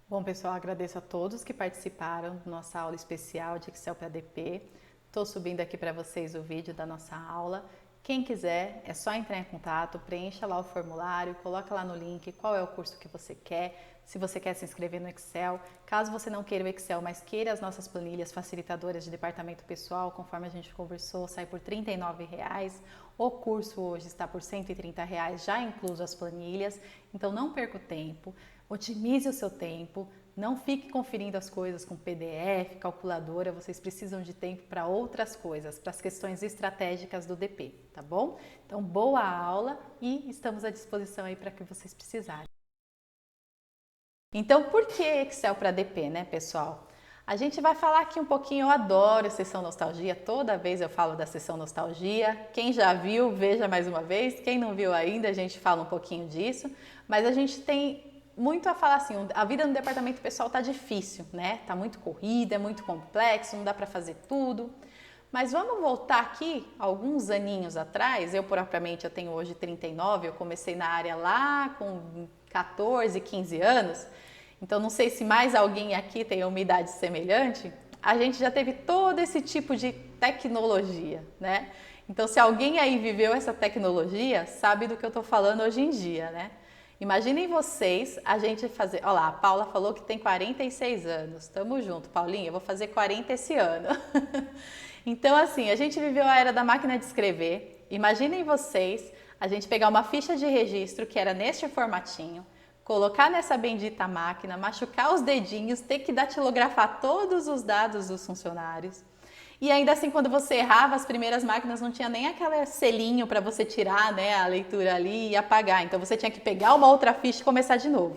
Bom, pessoal, agradeço a todos que participaram da nossa aula especial de Excel para DP. Estou subindo aqui para vocês o vídeo da nossa aula. Quem quiser, é só entrar em contato, preencha lá o formulário, coloca lá no link qual é o curso que você quer, se você quer se inscrever no Excel. Caso você não queira o Excel, mas queira as nossas planilhas facilitadoras de departamento pessoal, conforme a gente conversou, sai por R$ 39,00. O curso hoje está por R$ 130,00, já incluso as planilhas. Então não perca o tempo. Otimize o seu tempo, não fique conferindo as coisas com PDF, calculadora, vocês precisam de tempo para outras coisas, para as questões estratégicas do DP, tá bom? Então, boa aula e estamos à disposição aí para que vocês precisarem. Então, por que Excel para DP, né, pessoal? A gente vai falar aqui um pouquinho, eu adoro a sessão nostalgia, toda vez eu falo da sessão nostalgia. Quem já viu, veja mais uma vez. Quem não viu ainda, a gente fala um pouquinho disso. Mas a gente tem muito a falar assim, a vida no departamento pessoal tá difícil, né? Tá muito corrida, é muito complexo, não dá para fazer tudo. Mas vamos voltar aqui alguns aninhos atrás. Eu propriamente eu tenho hoje 39, eu comecei na área lá com 14, 15 anos. Então não sei se mais alguém aqui tem uma idade semelhante. A gente já teve todo esse tipo de tecnologia, né? Então se alguém aí viveu essa tecnologia, sabe do que eu tô falando hoje em dia, né? Imaginem vocês, a gente fazer... Olha lá, a Paula falou que tem 46 anos. Tamo junto, Paulinha, eu vou fazer 40 esse ano. Então, assim, a gente viveu a era da máquina de escrever. Imaginem vocês, a gente pegar uma ficha de registro que era neste formatinho, colocar nessa bendita máquina, machucar os dedinhos, ter que datilografar todos os dados dos funcionários. E ainda assim, quando você errava, as primeiras máquinas não tinha nem aquele selinho para você tirar, né, a leitura ali e apagar. Então você tinha que pegar uma outra ficha e começar de novo.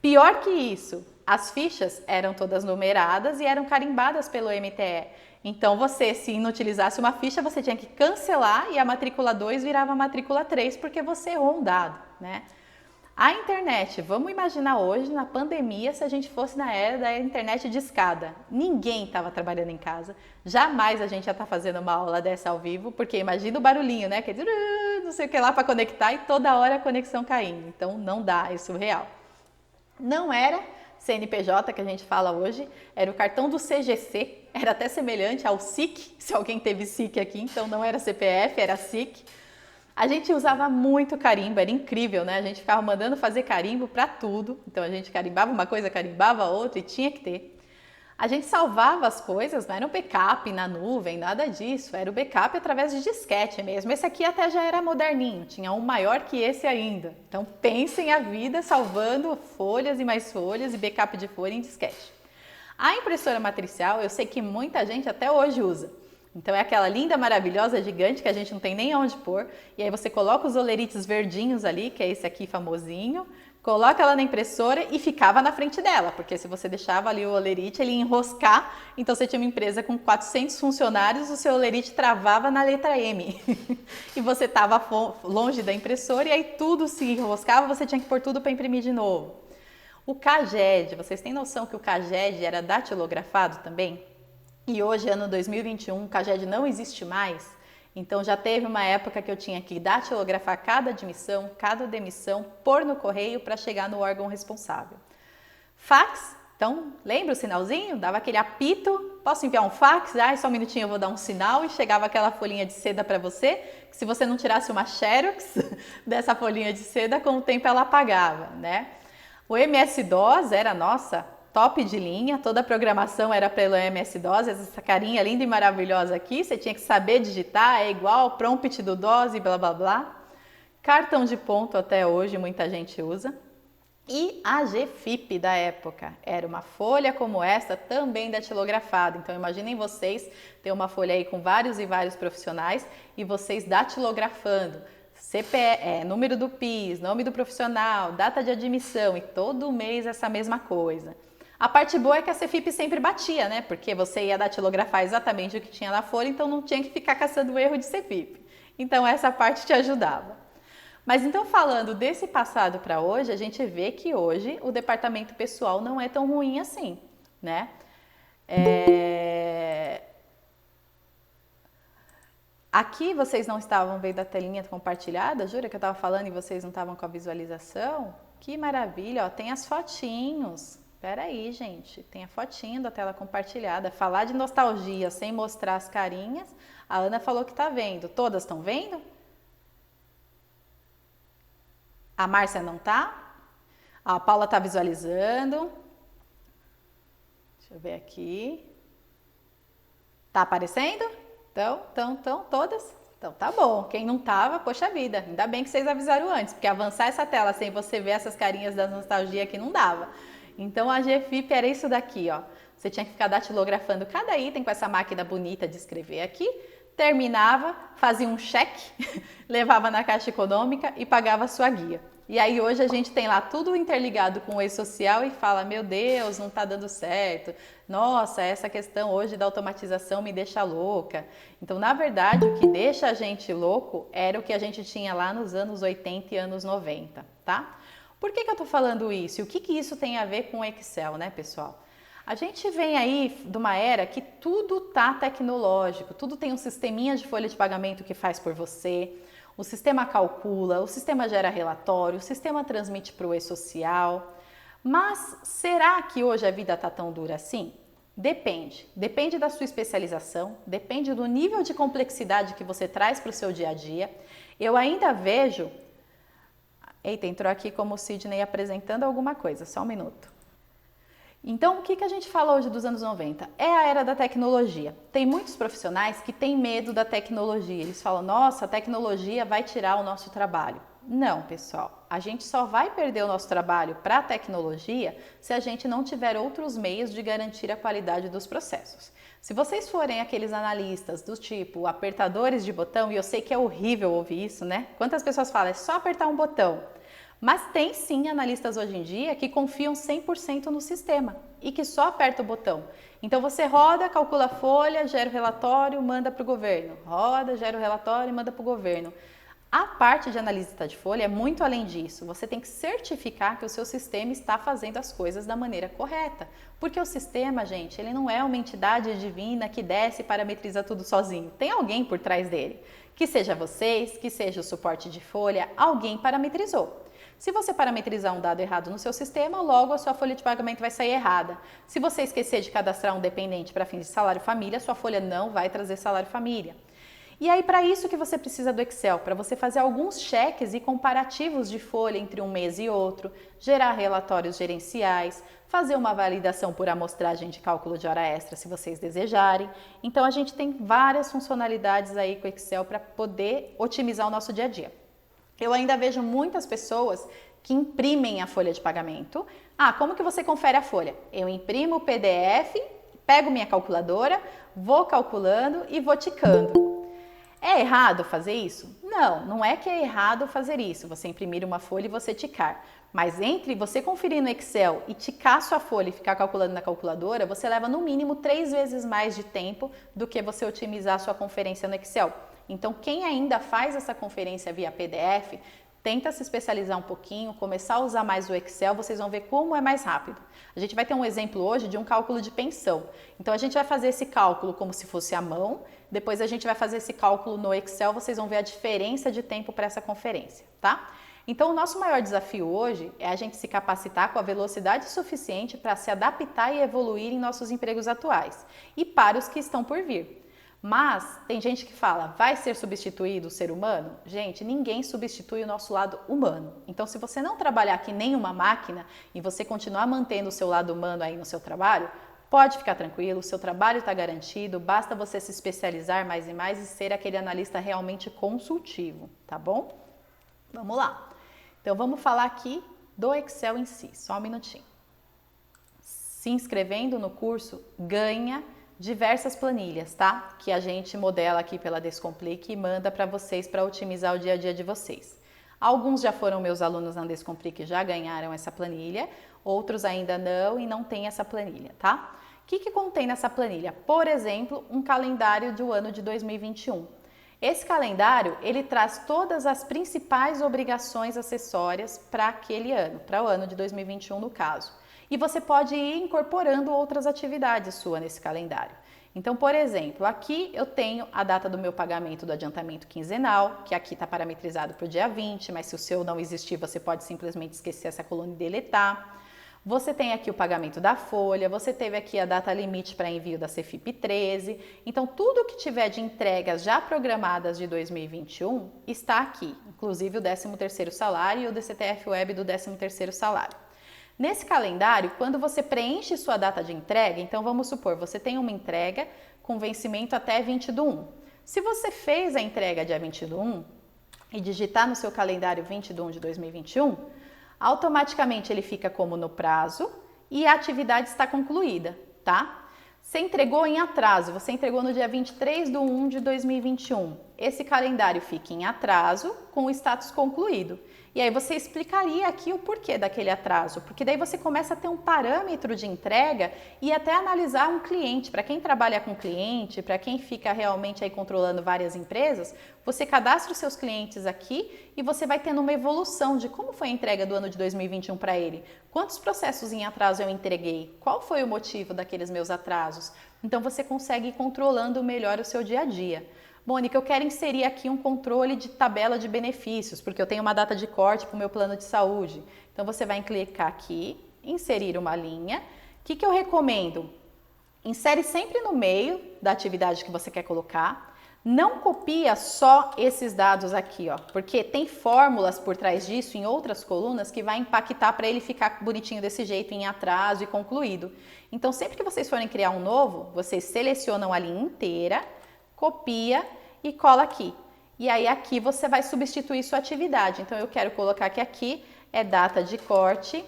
Pior que isso, as fichas eram todas numeradas e eram carimbadas pelo MTE. Então você, se inutilizasse uma ficha, você tinha que cancelar e a matrícula 2 virava a matrícula 3 porque você errou um dado, né? A internet, vamos imaginar hoje, na pandemia, se a gente fosse na era da internet de escada. Ninguém estava trabalhando em casa. Jamais a gente ia estar fazendo uma aula dessa ao vivo, porque imagina o barulhinho, né? Que não sei o que lá para conectar e toda hora a conexão caindo. Então não dá, é surreal. Não era CNPJ que a gente fala hoje, era o cartão do CGC, era até semelhante ao SIC, se alguém teve SIC aqui, então não era CPF, era SIC. A gente usava muito carimbo, era incrível, né? A gente ficava mandando fazer carimbo para tudo. Então a gente carimbava uma coisa, carimbava outra e tinha que ter. A gente salvava as coisas, não era um backup na nuvem, nada disso. Era o backup através de disquete mesmo. Esse aqui até já era moderninho, tinha um maior que esse ainda. Então pensem a vida salvando folhas e mais folhas e backup de folha em disquete. A impressora matricial, eu sei que muita gente até hoje usa. Então é aquela linda, maravilhosa, gigante que a gente não tem nem onde pôr. E aí você coloca os olerites verdinhos ali, que é esse aqui famosinho, coloca ela na impressora e ficava na frente dela, porque se você deixava ali o olerite, ele ia enroscar. Então você tinha uma empresa com 400 funcionários, o seu olerite travava na letra M. E você estava longe da impressora e aí tudo se enroscava, você tinha que pôr tudo para imprimir de novo. O CAGED, vocês têm noção que o CAGED era datilografado também? E hoje, ano 2021, o CAGED não existe mais. Então já teve uma época que eu tinha que datilografar cada admissão, cada demissão, pôr no correio para chegar no órgão responsável. Fax, então lembra o sinalzinho? Dava aquele apito, posso enviar um fax? Ah, só um minutinho, eu vou dar um sinal e chegava aquela folhinha de seda para você, que se você não tirasse uma xerox dessa folhinha de seda, com o tempo ela apagava, né? O MS-DOS era, nossa, top de linha, toda a programação era pelo MS-DOS, essa carinha linda e maravilhosa aqui, você tinha que saber digitar, é igual ao prompt do DOS e blá blá blá. Cartão de ponto até hoje muita gente usa. E a GFIP da época, era uma folha como esta, também datilografada. Então imaginem vocês ter uma folha aí com vários e vários profissionais e vocês datilografando. Número do PIS, nome do profissional, data de admissão e todo mês essa mesma coisa. A parte boa é que a Cefip sempre batia, né? Porque você ia datilografar exatamente o que tinha na folha, então não tinha que ficar caçando o erro de Cefip. Então essa parte te ajudava. Mas então falando desse passado para hoje, a gente vê que hoje o departamento pessoal não é tão ruim assim, né? Aqui vocês não estavam vendo a telinha compartilhada? Jura que eu estava falando e vocês não estavam com a visualização? Que maravilha, ó, tem as fotinhos. Espera aí, gente. Tem a fotinho da tela compartilhada. Falar de nostalgia sem mostrar as carinhas. A Ana falou que tá vendo. Todas estão vendo? A Márcia não tá? A Paula tá visualizando. Deixa eu ver aqui. Tá aparecendo? Então, todas? Então tá bom. Quem não tava, poxa vida. Ainda bem que vocês avisaram antes, porque avançar essa tela sem você ver essas carinhas da nostalgia aqui não dava. Então a GFIP era isso daqui, ó. Você tinha que ficar datilografando cada item com essa máquina bonita de escrever aqui. Terminava, fazia um cheque, levava na Caixa Econômica e pagava a sua guia. E aí hoje a gente tem lá tudo interligado com o e-social e fala, meu Deus, não está dando certo. Nossa, essa questão hoje da automatização me deixa louca. Então, na verdade, o que deixa a gente louco era o que a gente tinha lá nos anos 80 e anos 90, tá? Por que eu estou falando isso? E o que isso tem a ver com o Excel, né, pessoal? A gente vem aí de uma era que tudo tá tecnológico, tudo tem um sisteminha de folha de pagamento que faz por você, o sistema calcula, o sistema gera relatório, o sistema transmite para o e-social. Mas será que hoje a vida tá tão dura assim? Depende. Depende da sua especialização, depende do nível de complexidade que você traz para o seu dia a dia. Eu ainda vejo... Eita, entrou aqui como o Sidney apresentando alguma coisa, só um minuto. Então, o que a gente fala hoje dos anos 90? É a era da tecnologia. Tem muitos profissionais que têm medo da tecnologia. Eles falam, nossa, a tecnologia vai tirar o nosso trabalho. Não, pessoal. A gente só vai perder o nosso trabalho para a tecnologia se a gente não tiver outros meios de garantir a qualidade dos processos. Se vocês forem aqueles analistas do tipo apertadores de botão, e eu sei que é horrível ouvir isso, né? Quantas pessoas falam, é só apertar um botão. Mas tem sim analistas hoje em dia que confiam 100% no sistema e que só aperta o botão. Então você roda, calcula a folha, gera o relatório, manda para o governo. Roda, gera o relatório e manda para o governo. A parte de analista de folha é muito além disso. Você tem que certificar que o seu sistema está fazendo as coisas da maneira correta. Porque o sistema, gente, ele não é uma entidade divina que desce e parametriza tudo sozinho. Tem alguém por trás dele. Que seja vocês, que seja o suporte de folha, alguém parametrizou. Se você parametrizar um dado errado no seu sistema, logo a sua folha de pagamento vai sair errada. Se você esquecer de cadastrar um dependente para fins de salário família, sua folha não vai trazer salário família. E aí, para isso que você precisa do Excel, para você fazer alguns cheques e comparativos de folha entre um mês e outro, gerar relatórios gerenciais, fazer uma validação por amostragem de cálculo de hora extra, se vocês desejarem. Então, a gente tem várias funcionalidades aí com o Excel para poder otimizar o nosso dia a dia. Eu ainda vejo muitas pessoas que imprimem a folha de pagamento. Ah, como que você confere a folha? Eu imprimo o PDF, pego minha calculadora, vou calculando e vou ticando. É errado fazer isso? Não, não é que é errado fazer isso, você imprimir uma folha e você ticar. Mas entre você conferir no Excel e ticar sua folha e ficar calculando na calculadora, você leva no mínimo 3 vezes mais de tempo do que você otimizar a sua conferência no Excel. Então, quem ainda faz essa conferência via PDF, tenta se especializar um pouquinho, começar a usar mais o Excel, vocês vão ver como é mais rápido. A gente vai ter um exemplo hoje de um cálculo de pensão. Então, a gente vai fazer esse cálculo como se fosse à mão, depois a gente vai fazer esse cálculo no Excel, vocês vão ver a diferença de tempo para essa conferência, tá? Então, o nosso maior desafio hoje é a gente se capacitar com a velocidade suficiente para se adaptar e evoluir em nossos empregos atuais e para os que estão por vir. Mas tem gente que fala, vai ser substituído o ser humano? Gente, ninguém substitui o nosso lado humano. Então, se você não trabalhar que nem uma máquina e você continuar mantendo o seu lado humano aí no seu trabalho, pode ficar tranquilo, o seu trabalho está garantido, basta você se especializar mais e mais e ser aquele analista realmente consultivo, tá bom? Vamos lá. Então, vamos falar aqui do Excel em si, só um minutinho. Se inscrevendo no curso, ganha diversas planilhas, tá? Que a gente modela aqui pela Descomplique e manda para vocês para otimizar o dia a dia de vocês. Alguns já foram meus alunos na Descomplique e já ganharam essa planilha, outros ainda não e não têm essa planilha, tá? O que contém nessa planilha? Por exemplo, um calendário do ano de 2021. Esse calendário, ele traz todas as principais obrigações acessórias para aquele ano, para o ano de 2021 no caso. E você pode ir incorporando outras atividades sua nesse calendário. Então, por exemplo, aqui eu tenho a data do meu pagamento do adiantamento quinzenal, que aqui está parametrizado para o dia 20, mas se o seu não existir, você pode simplesmente esquecer essa coluna e deletar. Você tem aqui o pagamento da folha, você teve aqui a data limite para envio da CFIP 13. Então, tudo que tiver de entregas já programadas de 2021 está aqui, inclusive o 13º salário e o DCTF Web do 13º salário. Nesse calendário, quando você preenche sua data de entrega, então vamos supor, você tem uma entrega com vencimento até 20/1. Se você fez a entrega dia 20/1 e digitar no seu calendário 20/1 de 2021, automaticamente ele fica como no prazo e a atividade está concluída, tá? Você entregou em atraso, você entregou no dia 23/1 de 2021. Esse calendário fica em atraso com o status concluído. E aí você explicaria aqui o porquê daquele atraso, porque daí você começa a ter um parâmetro de entrega e até analisar um cliente. Para quem trabalha com cliente, para quem fica realmente aí controlando várias empresas, você cadastra os seus clientes aqui e você vai tendo uma evolução de como foi a entrega do ano de 2021 para ele. Quantos processos em atraso eu entreguei? Qual foi o motivo daqueles meus atrasos? Então você consegue ir controlando melhor o seu dia a dia. Mônica, eu quero inserir aqui um controle de tabela de benefícios, porque eu tenho uma data de corte para o meu plano de saúde. Então, você vai clicar aqui, inserir uma linha. O que eu recomendo? Insere sempre no meio da atividade que você quer colocar. Não copia só esses dados aqui, ó, porque tem fórmulas por trás disso em outras colunas que vai impactar para ele ficar bonitinho desse jeito, em atraso e concluído. Então, sempre que vocês forem criar um novo, vocês selecionam a linha inteira, copia e cola aqui. E aí aqui você vai substituir sua atividade. Então eu quero colocar que aqui é data de corte,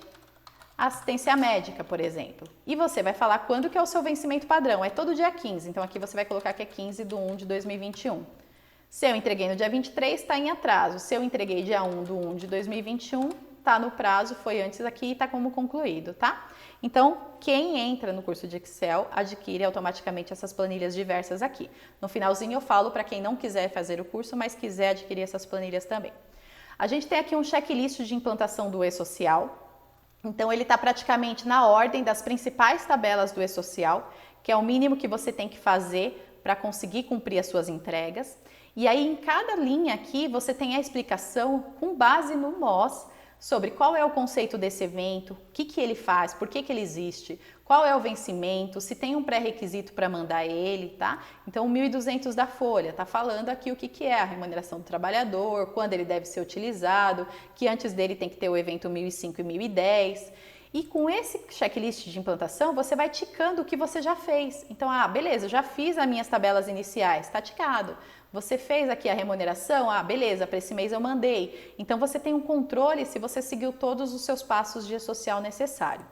assistência médica, por exemplo. E você vai falar quando que é o seu vencimento padrão. É todo dia 15. Então aqui você vai colocar que é 15/1 de 2021. Se eu entreguei no dia 23, está em atraso. Se eu entreguei dia 1/1 de 2021, está no prazo, foi antes aqui e está como concluído, tá? Então, quem entra no curso de Excel adquire automaticamente essas planilhas diversas aqui. No finalzinho eu falo para quem não quiser fazer o curso, mas quiser adquirir essas planilhas também. A gente tem aqui um checklist de implantação do E-Social. Então, ele está praticamente na ordem das principais tabelas do E-Social, que é o mínimo que você tem que fazer para conseguir cumprir as suas entregas. E aí, em cada linha aqui, você tem a explicação com base no MOS, sobre qual é o conceito desse evento, o que ele faz, por que ele existe, qual é o vencimento, se tem um pré-requisito para mandar ele, tá? Então, o 1.200 da folha, tá falando aqui o que é a remuneração do trabalhador, quando ele deve ser utilizado, que antes dele tem que ter o evento 1.005 e 1.010. E com esse checklist de implantação, você vai ticando o que você já fez. Então, beleza, eu já fiz as minhas tabelas iniciais, tá ticado. Você fez aqui a remuneração? Beleza, para esse mês eu mandei. Então, você tem um controle se você seguiu todos os seus passos de E-Social necessário.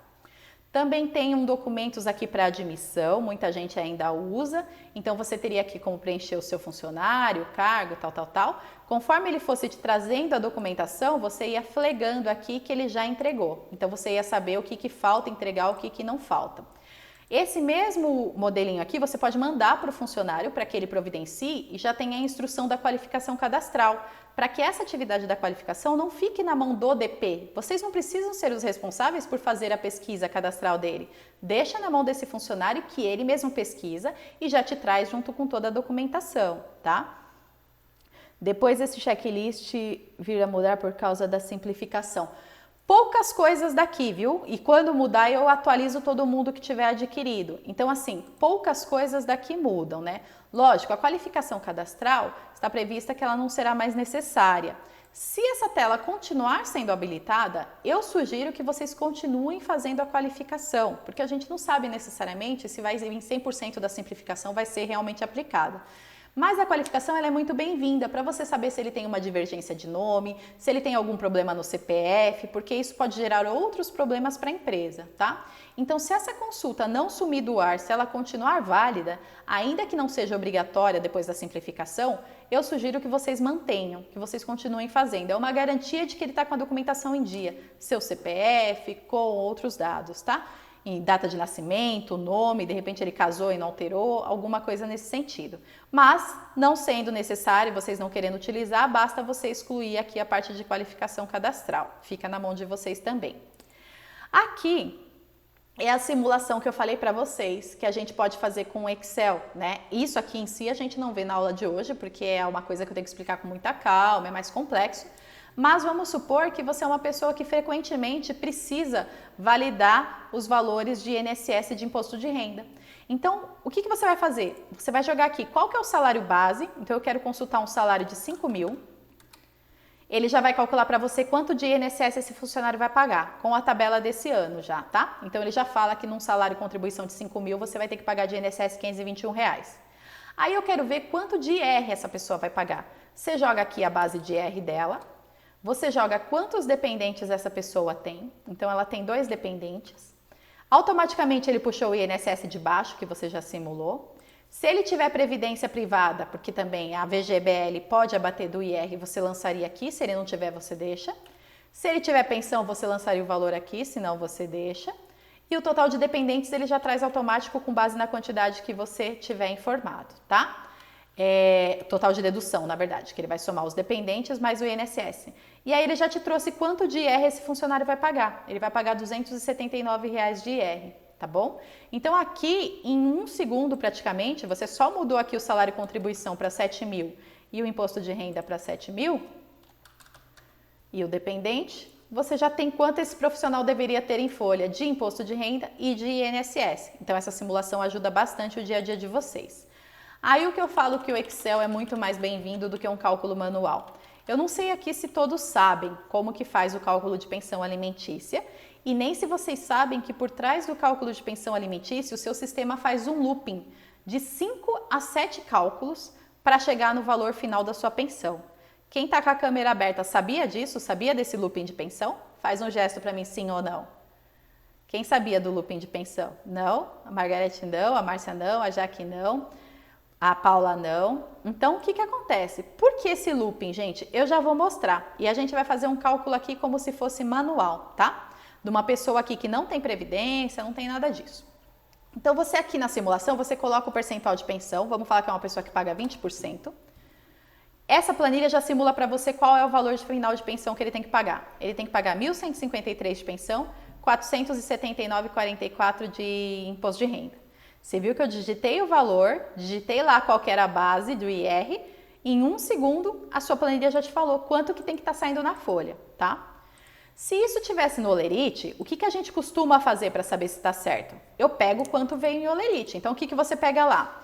Também tem documentos aqui para admissão, muita gente ainda usa. Então, você teria aqui como preencher o seu funcionário, o cargo, tal. Conforme ele fosse te trazendo a documentação, você ia flegando aqui que ele já entregou. Então, você ia saber o que falta entregar, o que não falta. Esse mesmo modelinho aqui você pode mandar para o funcionário para que ele providencie e já tenha a instrução da qualificação cadastral, para que essa atividade da qualificação não fique na mão do DP. Vocês não precisam ser os responsáveis por fazer a pesquisa cadastral dele. Deixa na mão desse funcionário que ele mesmo pesquisa e já te traz junto com toda a documentação, tá? Depois esse checklist vir a mudar por causa da simplificação. Poucas coisas daqui, viu? E quando mudar eu atualizo todo mundo que tiver adquirido. Então assim, poucas coisas daqui mudam, né? Lógico, a qualificação cadastral está prevista que ela não será mais necessária. Se essa tela continuar sendo habilitada, eu sugiro que vocês continuem fazendo a qualificação, porque a gente não sabe necessariamente se vai em 100% da simplificação vai ser realmente aplicada. Mas a qualificação ela é muito bem-vinda para você saber se ele tem uma divergência de nome, se ele tem algum problema no CPF, porque isso pode gerar outros problemas para a empresa, tá? Então, se essa consulta não sumir do ar, se ela continuar válida, ainda que não seja obrigatória depois da simplificação, eu sugiro que vocês mantenham, que vocês continuem fazendo. É uma garantia de que ele está com a documentação em dia, seu CPF, com outros dados, tá? Em data de nascimento, nome, de repente ele casou e não alterou, alguma coisa nesse sentido. Mas, não sendo necessário, vocês não querendo utilizar, basta você excluir aqui a parte de qualificação cadastral. Fica na mão de vocês também. Aqui é a simulação que eu falei para vocês, que a gente pode fazer com o Excel, né? Isso aqui em si a gente não vê na aula de hoje, porque é uma coisa que eu tenho que explicar com muita calma, é mais complexo. Mas vamos supor que você é uma pessoa que frequentemente precisa validar os valores de INSS e de imposto de renda. Então, o que você vai fazer? Você vai jogar aqui qual que é o salário base. Então, eu quero consultar um salário de 5 mil. Ele já vai calcular para você quanto de INSS esse funcionário vai pagar, com a tabela desse ano já, tá? Então, ele já fala que num salário contribuição de 5 mil, você vai ter que pagar de INSS R$ 521. Aí eu quero ver quanto de IR essa pessoa vai pagar. Você joga aqui a base de IR dela, você joga quantos dependentes essa pessoa tem. Então, ela tem 2 dependentes. Automaticamente, ele puxou o INSS de baixo, que você já simulou. Se ele tiver previdência privada, porque também a VGBL pode abater do IR, você lançaria aqui, se ele não tiver, você deixa. Se ele tiver pensão, você lançaria o valor aqui, se não, você deixa. E o total de dependentes ele já traz automático com base na quantidade que você tiver informado, tá? Total de dedução, na verdade, que ele vai somar os dependentes mais o INSS. E aí ele já te trouxe quanto de IR esse funcionário vai pagar. Ele vai pagar R$ 279 de IR. Tá bom? Então aqui, em 1 segundo praticamente, você só mudou aqui o salário e contribuição para 7 mil e o imposto de renda para 7 mil e o dependente, você já tem quanto esse profissional deveria ter em folha de imposto de renda e de INSS. Então essa simulação ajuda bastante o dia a dia de vocês. Aí o que eu falo que o Excel é muito mais bem-vindo do que um cálculo manual. Eu não sei aqui se todos sabem como que faz o cálculo de pensão alimentícia e nem se vocês sabem que por trás do cálculo de pensão alimentícia o seu sistema faz um looping de 5 a 7 cálculos para chegar no valor final da sua pensão. Quem está com a câmera aberta sabia disso? Sabia desse looping de pensão? Faz um gesto para mim sim ou não. Quem sabia do looping de pensão? Não? A Margarete não, a Márcia não, a Jaque não. A Paula não. Então, o que acontece? Por que esse looping, gente? Eu já vou mostrar. E a gente vai fazer um cálculo aqui como se fosse manual, tá? De uma pessoa aqui que não tem previdência, não tem nada disso. Então, você aqui na simulação, você coloca o percentual de pensão. Vamos falar que é uma pessoa que paga 20%. Essa planilha já simula para você qual é o valor de final de pensão que ele tem que pagar. Ele tem que pagar R$ 1.153 de pensão, R$ 479,44 de imposto de renda. Você viu que eu digitei o valor, digitei lá qual que era a base do IR, em 1 segundo a sua planilha já te falou quanto que tem que estar saindo na folha, tá? Se isso tivesse no Olerite, o que a gente costuma fazer para saber se está certo? Eu pego quanto veio em Olerite. Então, o que você pega lá?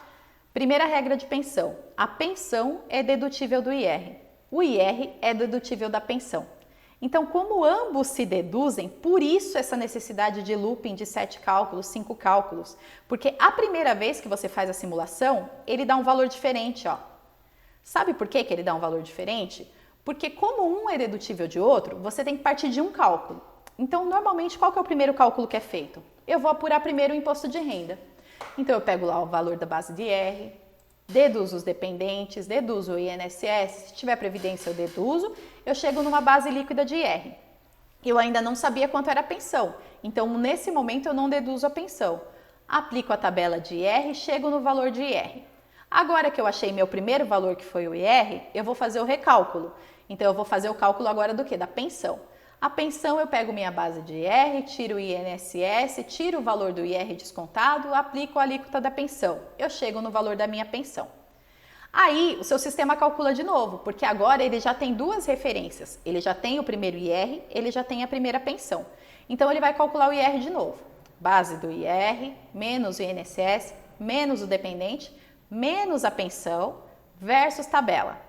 Primeira regra de pensão. A pensão é dedutível do IR. O IR é dedutível da pensão. Então, como ambos se deduzem, por isso essa necessidade de looping de 7 cálculos, 5 cálculos. Porque a primeira vez que você faz a simulação, ele dá um valor diferente, ó. Sabe por que ele dá um valor diferente? Porque como um é dedutível de outro, você tem que partir de um cálculo. Então, normalmente, qual que é o primeiro cálculo que é feito? Eu vou apurar primeiro o imposto de renda. Então, eu pego lá o valor da base de IR, deduzo os dependentes, deduzo o INSS, se tiver previdência eu deduzo, eu chego numa base líquida de IR. Eu ainda não sabia quanto era a pensão, então nesse momento eu não deduzo a pensão. Aplico a tabela de IR, chego no valor de IR. Agora que eu achei meu primeiro valor, que foi o IR, eu vou fazer o recálculo. Então eu vou fazer o cálculo agora do quê? Da pensão. A pensão eu pego minha base de IR, tiro o INSS, tiro o valor do IR descontado, aplico a alíquota da pensão. Eu chego no valor da minha pensão. Aí o seu sistema calcula de novo, porque agora ele já tem 2 referências. Ele já tem o primeiro IR, ele já tem a primeira pensão. Então ele vai calcular o IR de novo. Base do IR, menos o INSS, menos o dependente, menos a pensão, versus tabela.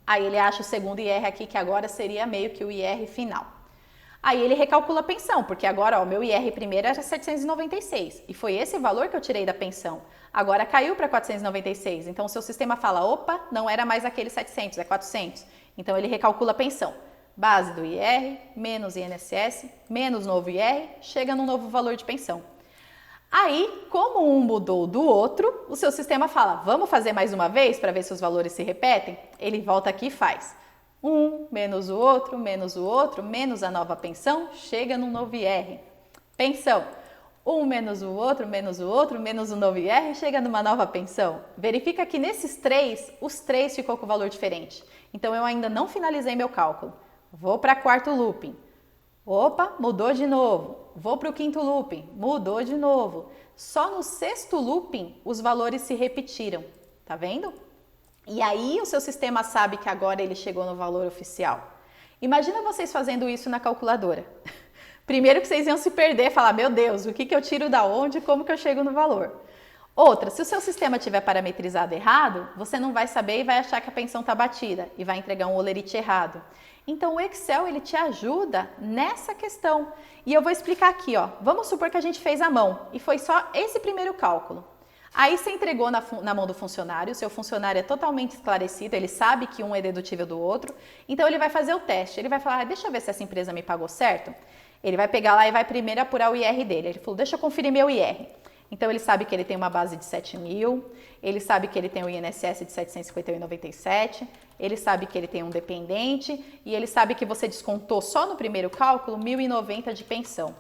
Aí ele acha o segundo IR aqui, que agora seria meio que o IR final. Aí ele recalcula a pensão, porque agora o meu IR primeiro era 796 e foi esse valor que eu tirei da pensão. Agora caiu para 496, então o seu sistema fala, opa, não era mais aquele 700, é 400. Então ele recalcula a pensão. Base do IR, menos INSS, menos novo IR, chega no novo valor de pensão. Aí, como um mudou do outro, o seu sistema fala, vamos fazer mais uma vez para ver se os valores se repetem? Ele volta aqui e faz. Menos o outro, menos a nova pensão, chega no novo IR. Pensão. Menos o outro, menos o novo IR, chega numa nova pensão. Verifica que nesses 3, os 3 ficou com valor diferente. Então, eu ainda não finalizei meu cálculo. Vou para 4º looping. Opa, mudou de novo. Vou para o 5º looping. Mudou de novo. Só no 6º looping, os valores se repetiram. Tá vendo? E aí o seu sistema sabe que agora ele chegou no valor oficial. Imagina vocês fazendo isso na calculadora. Primeiro que vocês iam se perder, falar, meu Deus, o que eu tiro da onde, como que eu chego no valor? Outra, se o seu sistema estiver parametrizado errado, você não vai saber e vai achar que a pensão está batida e vai entregar um olerite errado. Então o Excel ele te ajuda nessa questão. E eu vou explicar aqui, ó. Vamos supor que a gente fez à mão e foi só esse primeiro cálculo. Aí você entregou na mão do funcionário, seu funcionário é totalmente esclarecido, ele sabe que um é dedutível do outro, então ele vai fazer o teste, ele vai falar, deixa eu ver se essa empresa me pagou certo. Ele vai pegar lá e vai primeiro apurar o IR dele. Ele falou, deixa eu conferir meu IR. Então ele sabe que ele tem uma base de 7 mil, ele sabe que ele tem o INSS de 751,97, ele sabe que ele tem um dependente e ele sabe que você descontou só no primeiro cálculo 1.090 de pensão.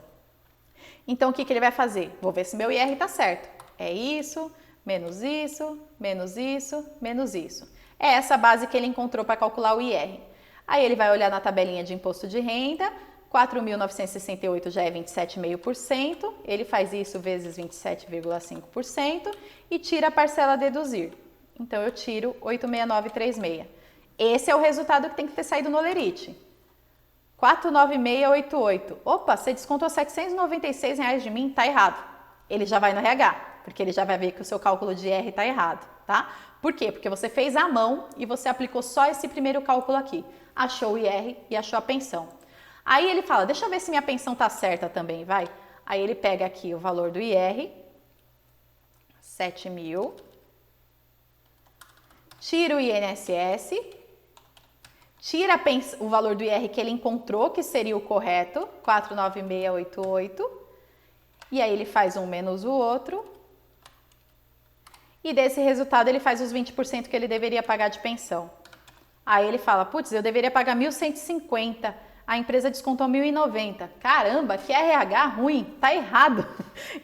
Então o que ele vai fazer? Vou ver se meu IR está certo. É isso, menos isso, menos isso, menos isso. É essa base que ele encontrou para calcular o IR. Aí ele vai olhar na tabelinha de imposto de renda, 4.968 já é 27,5%, ele faz isso vezes 27,5% e tira a parcela a deduzir. Então eu tiro 86936. Esse é o resultado que tem que ter saído no olerite. 49688. Opa, você descontou R$ 796 de mim, tá errado. Ele já vai no RH, porque ele já vai ver que o seu cálculo de IR tá errado, tá? Por quê? Porque você fez à mão e você aplicou só esse primeiro cálculo aqui. Achou o IR e achou a pensão. Aí ele fala, deixa eu ver se minha pensão tá certa também, vai. Aí ele pega aqui o valor do IR, 7 mil, tira o INSS, tira o valor do IR que ele encontrou, que seria o correto, 49688, e aí ele faz um menos o outro, e desse resultado ele faz os 20% que ele deveria pagar de pensão. Aí ele fala, putz, eu deveria pagar 1.150, a empresa descontou 1.090. Caramba, que RH ruim, tá errado.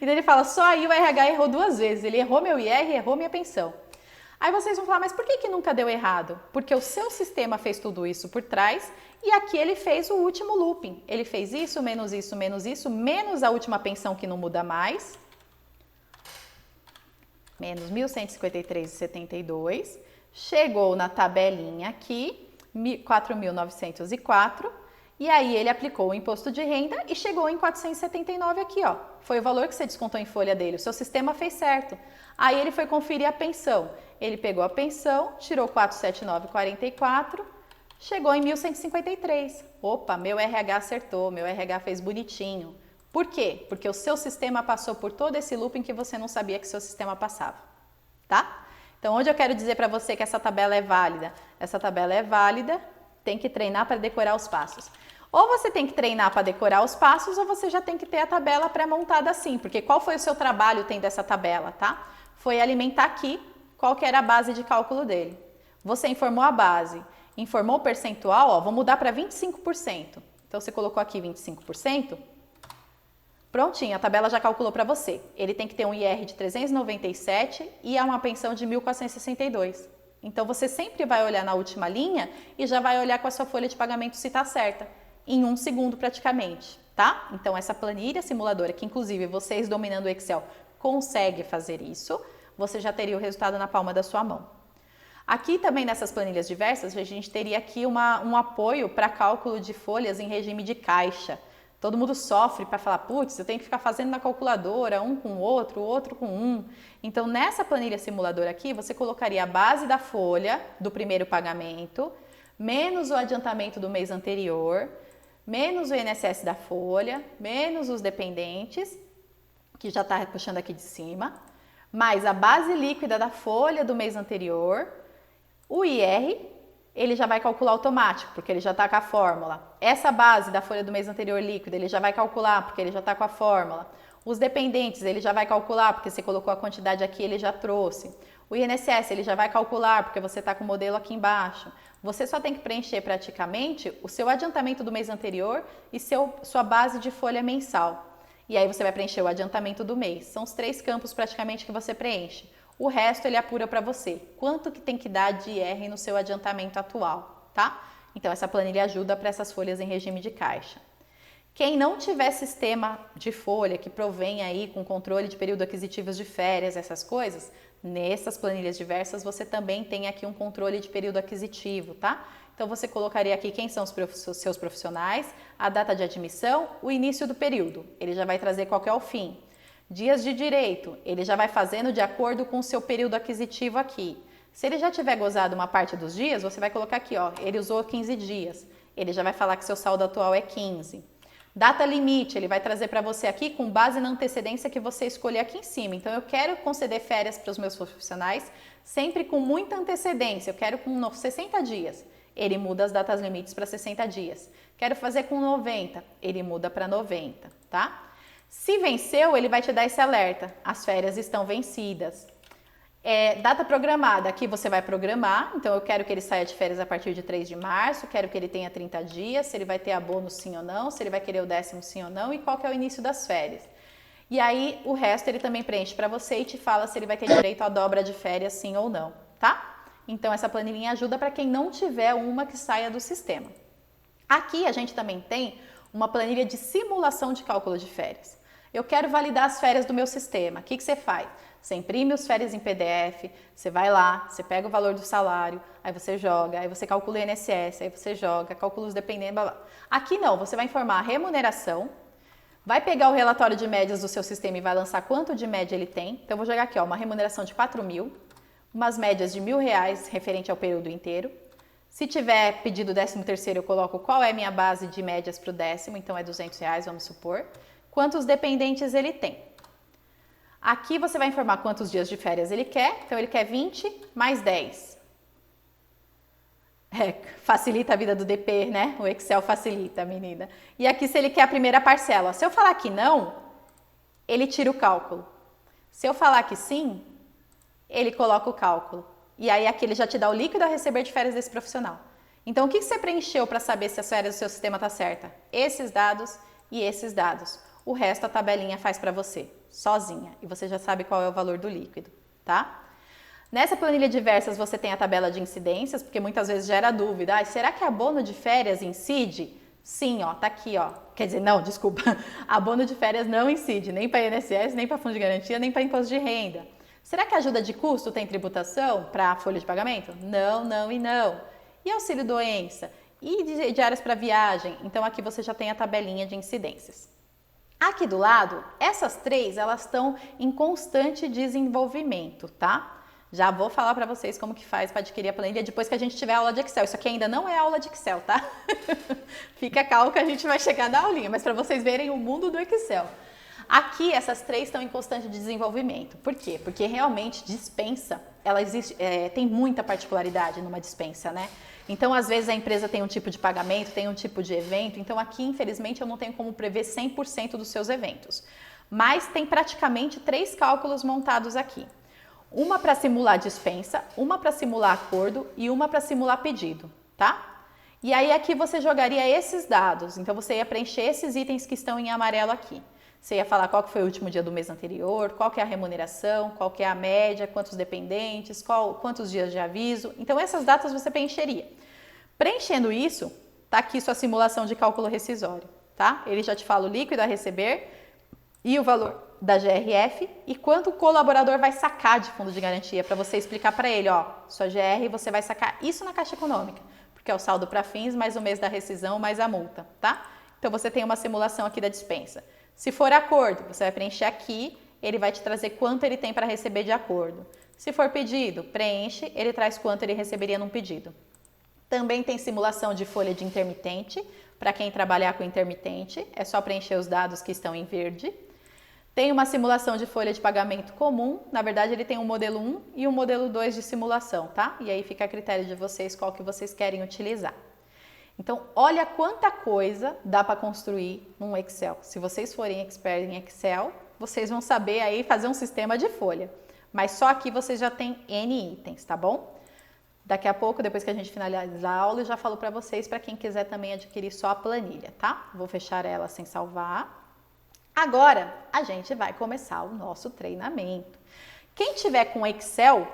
E daí ele fala, só aí o RH errou 2 vezes, ele errou meu IR e errou minha pensão. Aí vocês vão falar, mas por que nunca deu errado? Porque o seu sistema fez tudo isso por trás e aqui ele fez o último looping. Ele fez isso, menos isso, menos isso, menos a última pensão que não muda mais, menos 1.153,72, chegou na tabelinha aqui, 4.904, e aí ele aplicou o imposto de renda e chegou em 479 aqui, ó. Foi o valor que você descontou em folha dele, o seu sistema fez certo. Aí ele foi conferir a pensão. Ele pegou a pensão, tirou 479,44, chegou em 1.153. Opa, meu RH acertou, meu RH fez bonitinho. Por quê? Porque o seu sistema passou por todo esse looping que você não sabia que seu sistema passava, tá? Então, onde eu quero dizer para você que essa tabela é válida? Essa tabela é válida, tem que treinar para decorar os passos. Ou você tem que treinar para decorar os passos, ou você já tem que ter a tabela pré-montada assim, porque qual foi o seu trabalho tendo essa tabela, tá? Foi alimentar aqui qual que era a base de cálculo dele. Você informou a base, informou o percentual, ó, vou mudar para 25%. Então, você colocou aqui 25%, prontinho, a tabela já calculou para você. Ele tem que ter um IR de 397 e uma pensão de 1.462. Então, você sempre vai olhar na última linha e já vai olhar com a sua folha de pagamento se está certa, em 1 segundo praticamente, tá? Então, essa planilha simuladora, que inclusive vocês dominando o Excel conseguem fazer isso, você já teria o resultado na palma da sua mão. Aqui também nessas planilhas diversas, a gente teria aqui um apoio para cálculo de folhas em regime de caixa. Todo mundo sofre para falar, putz, eu tenho que ficar fazendo na calculadora, um com o outro com um. Então, nessa planilha simuladora aqui, você colocaria a base da folha do primeiro pagamento, menos o adiantamento do mês anterior, menos o INSS da folha, menos os dependentes, que já está puxando aqui de cima, mais a base líquida da folha do mês anterior, o IR, ele já vai calcular automático, porque ele já está com a fórmula. Essa base da folha do mês anterior líquida, ele já vai calcular, porque ele já está com a fórmula. Os dependentes, ele já vai calcular, porque você colocou a quantidade aqui, ele já trouxe. O INSS, ele já vai calcular, porque você está com o modelo aqui embaixo. Você só tem que preencher praticamente o seu adiantamento do mês anterior e sua base de folha mensal. E aí você vai preencher o adiantamento do mês. São os 3 campos praticamente que você preenche. O resto ele apura para você. Quanto que tem que dar de IR no seu adiantamento atual, tá? Então essa planilha ajuda para essas folhas em regime de caixa. Quem não tiver sistema de folha que provém aí com controle de período aquisitivos de férias, essas coisas, nessas planilhas diversas você também tem aqui um controle de período aquisitivo, tá? Então você colocaria aqui quem são os seus profissionais, a data de admissão, o início do período, ele já vai trazer qual que é o fim. Dias de direito, ele já vai fazendo de acordo com o seu período aquisitivo aqui. Se ele já tiver gozado uma parte dos dias, você vai colocar aqui, ó, ele usou 15 dias. Ele já vai falar que seu saldo atual é 15. Data limite, ele vai trazer para você aqui com base na antecedência que você escolher aqui em cima. Então, eu quero conceder férias para os meus profissionais sempre com muita antecedência. Eu quero com 60 dias. Ele muda as datas limites para 60 dias. Quero fazer com 90. Ele muda para 90, tá? Se venceu, ele vai te dar esse alerta. As férias estão vencidas. Data programada, aqui você vai programar, então eu quero que ele saia de férias a partir de 3 de março, quero que ele tenha 30 dias, se ele vai ter abono sim ou não, se ele vai querer o 10º sim ou não e qual que é o início das férias. E aí o resto ele também preenche para você e te fala se ele vai ter direito à dobra de férias sim ou não, tá? Então essa planilhinha ajuda para quem não tiver uma que saia do sistema. Aqui a gente também tem uma planilha de simulação de cálculo de férias. Eu quero validar as férias do meu sistema. O que você faz? Você imprime as férias em PDF, você vai lá, você pega o valor do salário, aí você joga, aí você calcula o INSS, aí você joga, calcula os dependentes, blá, blá. Aqui não, você vai informar a remuneração, vai pegar o relatório de médias do seu sistema e vai lançar quanto de média ele tem. Então eu vou jogar aqui, ó, uma remuneração de 4.000, umas médias de R$ 1.000 referente ao período inteiro. Se tiver pedido 13º, eu coloco qual é a minha base de médias para o 10º, então é R$ 200, vamos supor. Quantos dependentes ele tem. Aqui você vai informar quantos dias de férias ele quer. Então, ele quer 20 mais 10. Facilita a vida do DP, né? O Excel facilita, menina. E aqui, se ele quer a primeira parcela. Se eu falar que não, ele tira o cálculo. Se eu falar que sim, ele coloca o cálculo. E aí, aqui ele já te dá o líquido a receber de férias desse profissional. Então, o que você preencheu para saber se as férias do seu sistema está certa? Esses dados e esses dados. O resto a tabelinha faz para você, sozinha. E você já sabe qual é o valor do líquido, tá? Nessa planilha diversas você tem a tabela de incidências, porque muitas vezes gera dúvida. Será que abono de férias incide? Sim, ó, tá aqui, ó. Quer dizer, não, desculpa. Abono de férias não incide, nem para INSS, nem para fundo de garantia, nem para imposto de renda. Será que a ajuda de custo tem tributação para a folha de pagamento? Não, não e não. E auxílio doença? E diárias para viagem? Então aqui você já tem a tabelinha de incidências. Aqui do lado, essas três, elas estão em constante desenvolvimento, tá? Já vou falar para vocês como que faz para adquirir a planilha depois que a gente tiver aula de Excel. Isso aqui ainda não é aula de Excel, tá? Fica calmo que a gente vai chegar na aulinha, mas para vocês verem o mundo do Excel. Aqui, essas três estão em constante desenvolvimento. Por quê? Porque realmente dispensa, ela existe, tem muita particularidade numa dispensa, né? Então, às vezes, a empresa tem um tipo de pagamento, tem um tipo de evento. Então, aqui, infelizmente, eu não tenho como prever 100% dos seus eventos. Mas tem praticamente 3 cálculos montados aqui. Uma para simular dispensa, uma para simular acordo e uma para simular pedido, tá? E aí, aqui você jogaria esses dados. Então, você ia preencher esses itens que estão em amarelo aqui. Você ia falar qual que foi o último dia do mês anterior, qual que é a remuneração, qual que é a média, quantos dependentes, quantos dias de aviso. Então, essas datas você preencheria. Preenchendo isso, tá aqui sua simulação de cálculo rescisório, tá? Ele já te fala o líquido a receber e o valor da GRF e quanto o colaborador vai sacar de fundo de garantia, para você explicar para ele, ó, sua GR você vai sacar isso na Caixa Econômica, porque é o saldo para fins, mais o mês da rescisão, mais a multa, tá? Então, você tem uma simulação aqui da dispensa. Se for acordo, você vai preencher aqui, ele vai te trazer quanto ele tem para receber de acordo. Se for pedido, preenche, ele traz quanto ele receberia num pedido. Também tem simulação de folha de intermitente, para quem trabalhar com intermitente, é só preencher os dados que estão em verde. Tem uma simulação de folha de pagamento comum, na verdade ele tem um modelo 1 e um modelo 2 de simulação, tá? E aí fica a critério de vocês qual que vocês querem utilizar. Então, olha quanta coisa dá para construir num Excel. Se vocês forem expert em Excel, vocês vão saber aí fazer um sistema de folha. Mas só aqui vocês já tem N itens, tá bom? Daqui a pouco, depois que a gente finalizar a aula, eu já falo para vocês, para quem quiser também adquirir só a planilha, tá? Vou fechar ela sem salvar. Agora, a gente vai começar o nosso treinamento. Quem tiver com Excel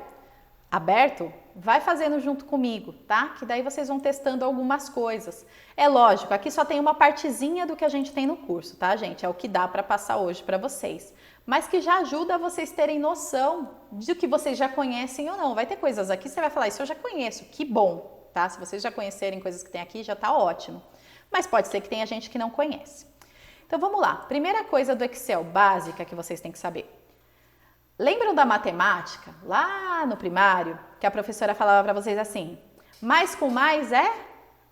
aberto, vai fazendo junto comigo, tá? Que daí vocês vão testando algumas coisas. É lógico, aqui só tem uma partezinha do que a gente tem no curso, tá, gente? É o que dá para passar hoje para vocês. Mas que já ajuda vocês terem noção de que vocês já conhecem ou não. Vai ter coisas aqui, você vai falar, isso eu já conheço, que bom, tá? Se vocês já conhecerem coisas que tem aqui, já tá ótimo. Mas pode ser que tenha gente que não conhece. Então vamos lá. Primeira coisa do Excel básica que vocês têm que saber. Lembram da matemática, lá no primário, que a professora falava para vocês assim: mais com mais é?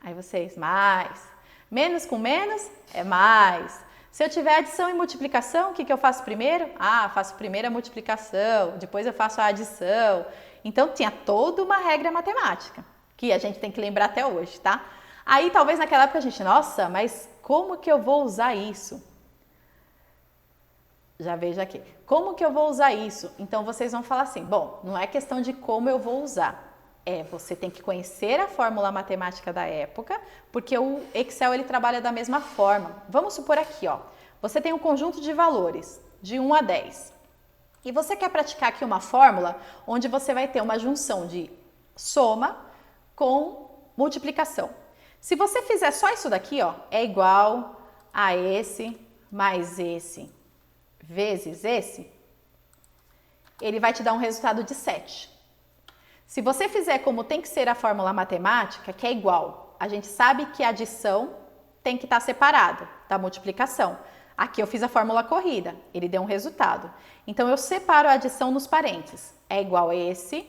Aí vocês, mais. Menos com menos é mais. Se eu tiver adição e multiplicação, o que eu faço primeiro? Faço primeiro a multiplicação, depois eu faço a adição. Então tinha toda uma regra matemática, que a gente tem que lembrar até hoje, tá? Aí talvez naquela época a gente, nossa, mas como que eu vou usar isso? Já vejo aqui. Como que eu vou usar isso? Então vocês vão falar assim, bom, não é questão de como eu vou usar. Você tem que conhecer a fórmula matemática da época, porque o Excel ele trabalha da mesma forma. Vamos supor aqui, ó, você tem um conjunto de valores de 1 a 10. E você quer praticar aqui uma fórmula onde você vai ter uma junção de soma com multiplicação. Se você fizer só isso daqui, ó, é igual a esse mais esse vezes esse, ele vai te dar um resultado de 7. Se você fizer como tem que ser a fórmula matemática, que é igual, a gente sabe que a adição tem que estar separada da multiplicação. Aqui eu fiz a fórmula corrida, ele deu um resultado. Então eu separo a adição nos parênteses. É igual a esse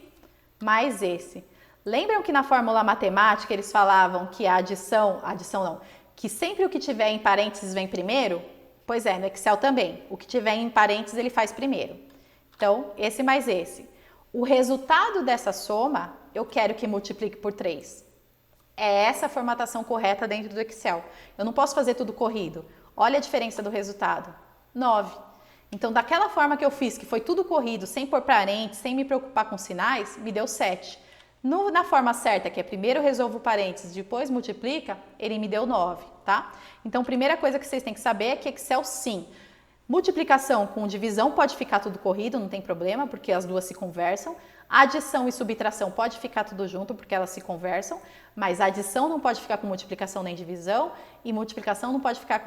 mais esse. Lembram que na fórmula matemática eles falavam que a adição não, que sempre o que tiver em parênteses vem primeiro? Pois é, no Excel também. O que tiver em parênteses ele faz primeiro. Então, esse mais esse. O resultado dessa soma, eu quero que multiplique por 3. É essa a formatação correta dentro do Excel. Eu não posso fazer tudo corrido. Olha a diferença do resultado. 9. Então, daquela forma que eu fiz, que foi tudo corrido, sem pôr parênteses, sem me preocupar com sinais, me deu 7. Na forma certa, que é primeiro eu resolvo parênteses, depois multiplica, ele me deu 9, tá? Então, primeira coisa que vocês têm que saber é que Excel, sim, multiplicação com divisão pode ficar tudo corrido, não tem problema, porque as duas se conversam. Adição e subtração pode ficar tudo junto, porque elas se conversam, mas adição não pode ficar com multiplicação nem divisão, e multiplicação não pode ficar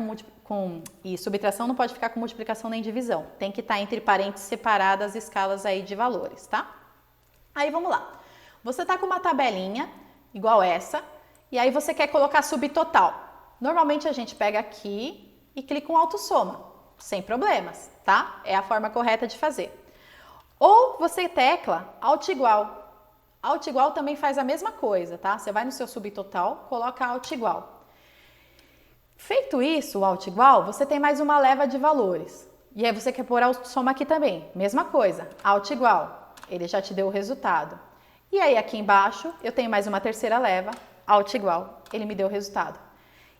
e subtração não pode ficar com multiplicação nem divisão. Tem que estar entre parênteses separadas as escalas aí de valores, tá? Aí vamos lá. Você está com uma tabelinha igual essa, e aí você quer colocar subtotal. Normalmente a gente pega aqui e clica um autossoma, sem problemas, tá? É a forma correta de fazer. Ou você tecla alt igual. Alt igual também faz a mesma coisa, tá? Você vai no seu subtotal, coloca alt igual. Feito isso, o alt igual, você tem mais uma leva de valores. E aí você quer pôr autossoma aqui também. Mesma coisa, alt igual. Ele já te deu o resultado. E aí aqui embaixo eu tenho mais uma terceira leva, alt igual, ele me deu o resultado.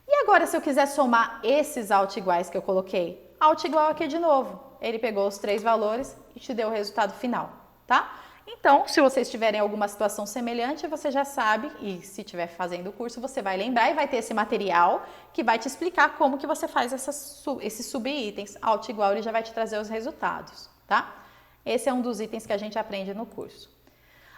E agora se eu quiser somar esses alt iguais que eu coloquei, alt igual aqui de novo, ele pegou os 3 valores e te deu o resultado final, tá? Então, se vocês tiverem alguma situação semelhante, você já sabe, e se estiver fazendo o curso, você vai lembrar e vai ter esse material que vai te explicar como que você faz esses subitens. Alt igual, ele já vai te trazer os resultados, tá? Esse é um dos itens que a gente aprende no curso.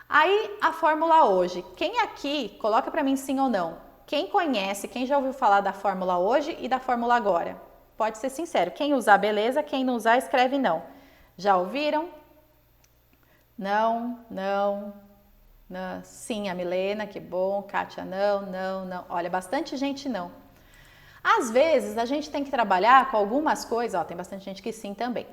Aí, a fórmula hoje. Quem aqui, coloca para mim sim ou não, quem conhece, quem já ouviu falar da fórmula hoje e da fórmula agora? Pode ser sincero. Quem usar, beleza. Quem não usar, escreve não. Já ouviram? Não, não, não. Sim, a Milena, que bom. Kátia, não, não, não. Olha, bastante gente não. Às vezes, a gente tem que trabalhar com algumas coisas. Ó, tem bastante gente que sim também.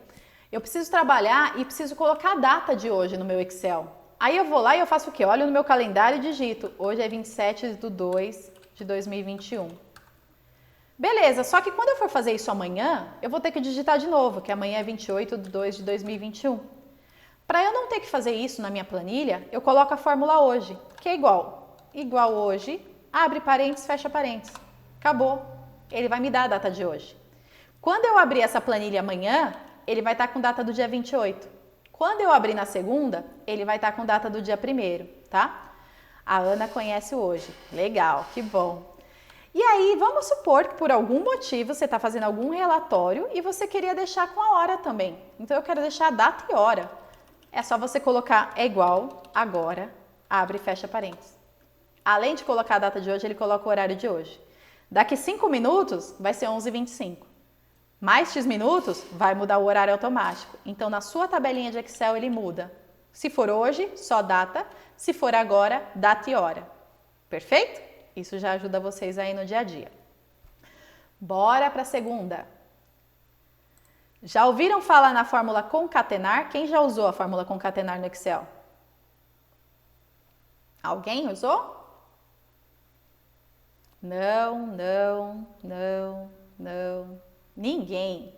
Eu preciso trabalhar e preciso colocar a data de hoje no meu Excel. Aí eu vou lá e eu faço o quê? Olho no meu calendário e digito. Hoje é 27/2/2021. Beleza, só que quando eu for fazer isso amanhã, eu vou ter que digitar de novo, que amanhã é 28/2/2021. Para eu não ter que fazer isso na minha planilha, eu coloco a fórmula hoje, que é igual. Igual hoje, abre parênteses, fecha parênteses. Acabou. Ele vai me dar a data de hoje. Quando eu abrir essa planilha amanhã, ele vai estar com data do dia 28. Quando eu abrir na segunda, ele vai estar com data do dia 1º, tá? A Ana conhece hoje. Legal, que bom. E aí, vamos supor que por algum motivo você está fazendo algum relatório e você queria deixar com a hora também. Então, eu quero deixar a data e hora. É só você colocar é igual, agora, abre e fecha parênteses. Além de colocar a data de hoje, ele coloca o horário de hoje. Daqui 5 minutos, vai ser 11h25. Mais X minutos, vai mudar o horário automático. Então, na sua tabelinha de Excel, ele muda. Se for hoje, só data. Se for agora, data e hora. Perfeito? Isso já ajuda vocês aí no dia a dia. Bora para a segunda. Já ouviram falar na fórmula concatenar? Quem já usou a fórmula concatenar no Excel? Alguém usou? Não. Ninguém.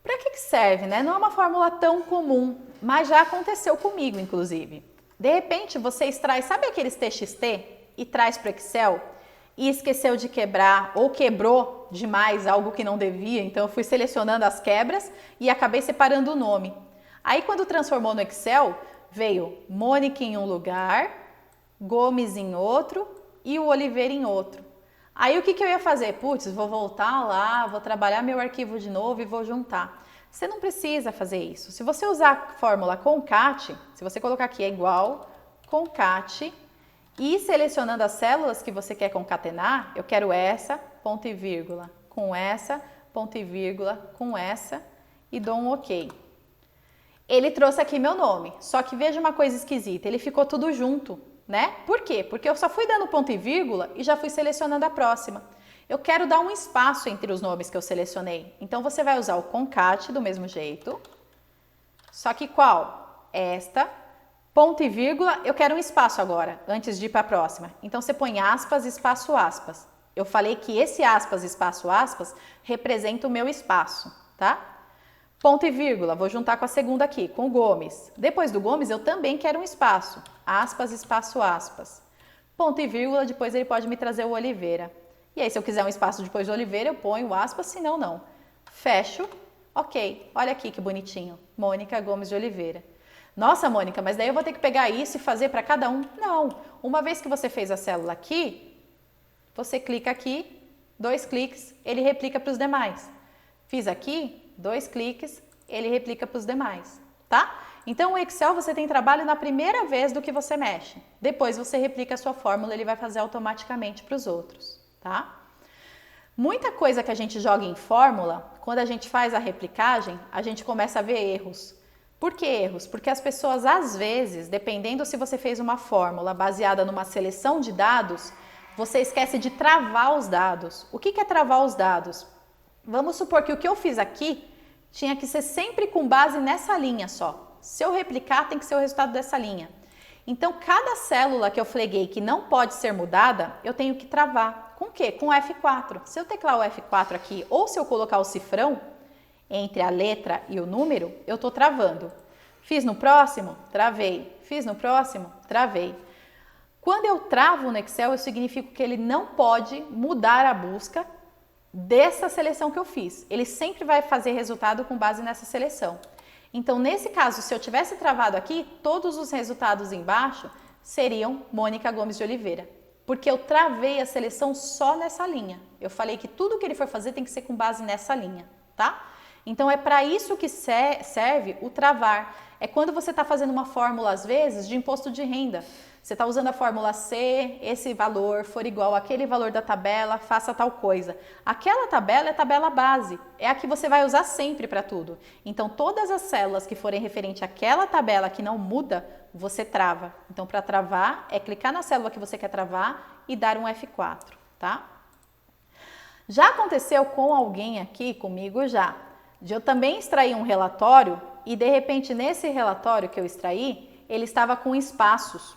Para que serve, né? Não é uma fórmula tão comum, mas já aconteceu comigo, inclusive. De repente, você extrai, sabe aqueles TXT e traz para o Excel e esqueceu de quebrar ou quebrou demais algo que não devia, então eu fui selecionando as quebras e acabei separando o nome. Aí, quando transformou no Excel, veio Mônica em um lugar, Gomes em outro e o Oliveira em outro. Aí o que eu ia fazer? Putz, vou voltar lá, vou trabalhar meu arquivo de novo e vou juntar. Você não precisa fazer isso. Se você usar a fórmula concat, se você colocar aqui é igual, concat, e selecionando as células que você quer concatenar, eu quero essa, ponto e vírgula, com essa, ponto e vírgula, com essa, e dou um OK. Ele trouxe aqui meu nome, só que veja uma coisa esquisita, ele ficou tudo junto, né? Por quê? Porque eu só fui dando ponto e vírgula e já fui selecionando a próxima. Eu quero dar um espaço entre os nomes que eu selecionei. Então, você vai usar o concat do mesmo jeito. Só que qual? Esta, ponto e vírgula, eu quero um espaço agora, antes de ir para a próxima. Então, você põe aspas, espaço, aspas. Eu falei que esse aspas, espaço, aspas, representa o meu espaço, tá? Ponto e vírgula, vou juntar com a segunda aqui, com o Gomes. Depois do Gomes, eu também quero um espaço. Aspas, espaço, aspas. Ponto e vírgula, depois ele pode me trazer o Oliveira. E aí, se eu quiser um espaço depois do Oliveira, eu ponho aspas, senão não. Fecho. Ok, olha aqui que bonitinho. Mônica Gomes de Oliveira. Nossa, Mônica, mas daí eu vou ter que pegar isso e fazer para cada um? Não. Uma vez que você fez a célula aqui, você clica aqui, 2 cliques, ele replica para os demais. Fiz aqui, 2 cliques, ele replica para os demais, tá? Então, o Excel você tem trabalho na primeira vez do que você mexe. Depois você replica a sua fórmula, ele vai fazer automaticamente para os outros, tá? Muita coisa que a gente joga em fórmula, quando a gente faz a replicagem, a gente começa a ver erros. Por que erros? Porque as pessoas, às vezes, dependendo se você fez uma fórmula baseada numa seleção de dados, você esquece de travar os dados. O que é travar os dados? Vamos supor que o que eu fiz aqui tinha que ser sempre com base nessa linha só. Se eu replicar, tem que ser o resultado dessa linha. Então, cada célula que eu fleguei que não pode ser mudada, eu tenho que travar. Com o quê? Com o F4. Se eu teclar o F4 aqui, ou se eu colocar o cifrão entre a letra e o número, eu estou travando. Fiz no próximo? Travei. Fiz no próximo? Travei. Quando eu travo no Excel, eu significo que ele não pode mudar a busca dessa seleção que eu fiz. Ele sempre vai fazer resultado com base nessa seleção. Então, nesse caso, se eu tivesse travado aqui, todos os resultados embaixo seriam Mônica Gomes de Oliveira. Porque eu travei a seleção só nessa linha. Eu falei que tudo que ele for fazer tem que ser com base nessa linha, tá? Então, é para isso que serve o travar. É quando você está fazendo uma fórmula, às vezes, de imposto de renda. Você está usando a fórmula C, esse valor for igual àquele valor da tabela, faça tal coisa. Aquela tabela é a tabela base, é a que você vai usar sempre para tudo. Então, todas as células que forem referente àquela tabela que não muda, você trava. Então, para travar, é clicar na célula que você quer travar e dar um F4, tá? Já aconteceu com alguém aqui, comigo já, de eu também extrair um relatório e, de repente, nesse relatório que eu extraí, ele estava com espaços.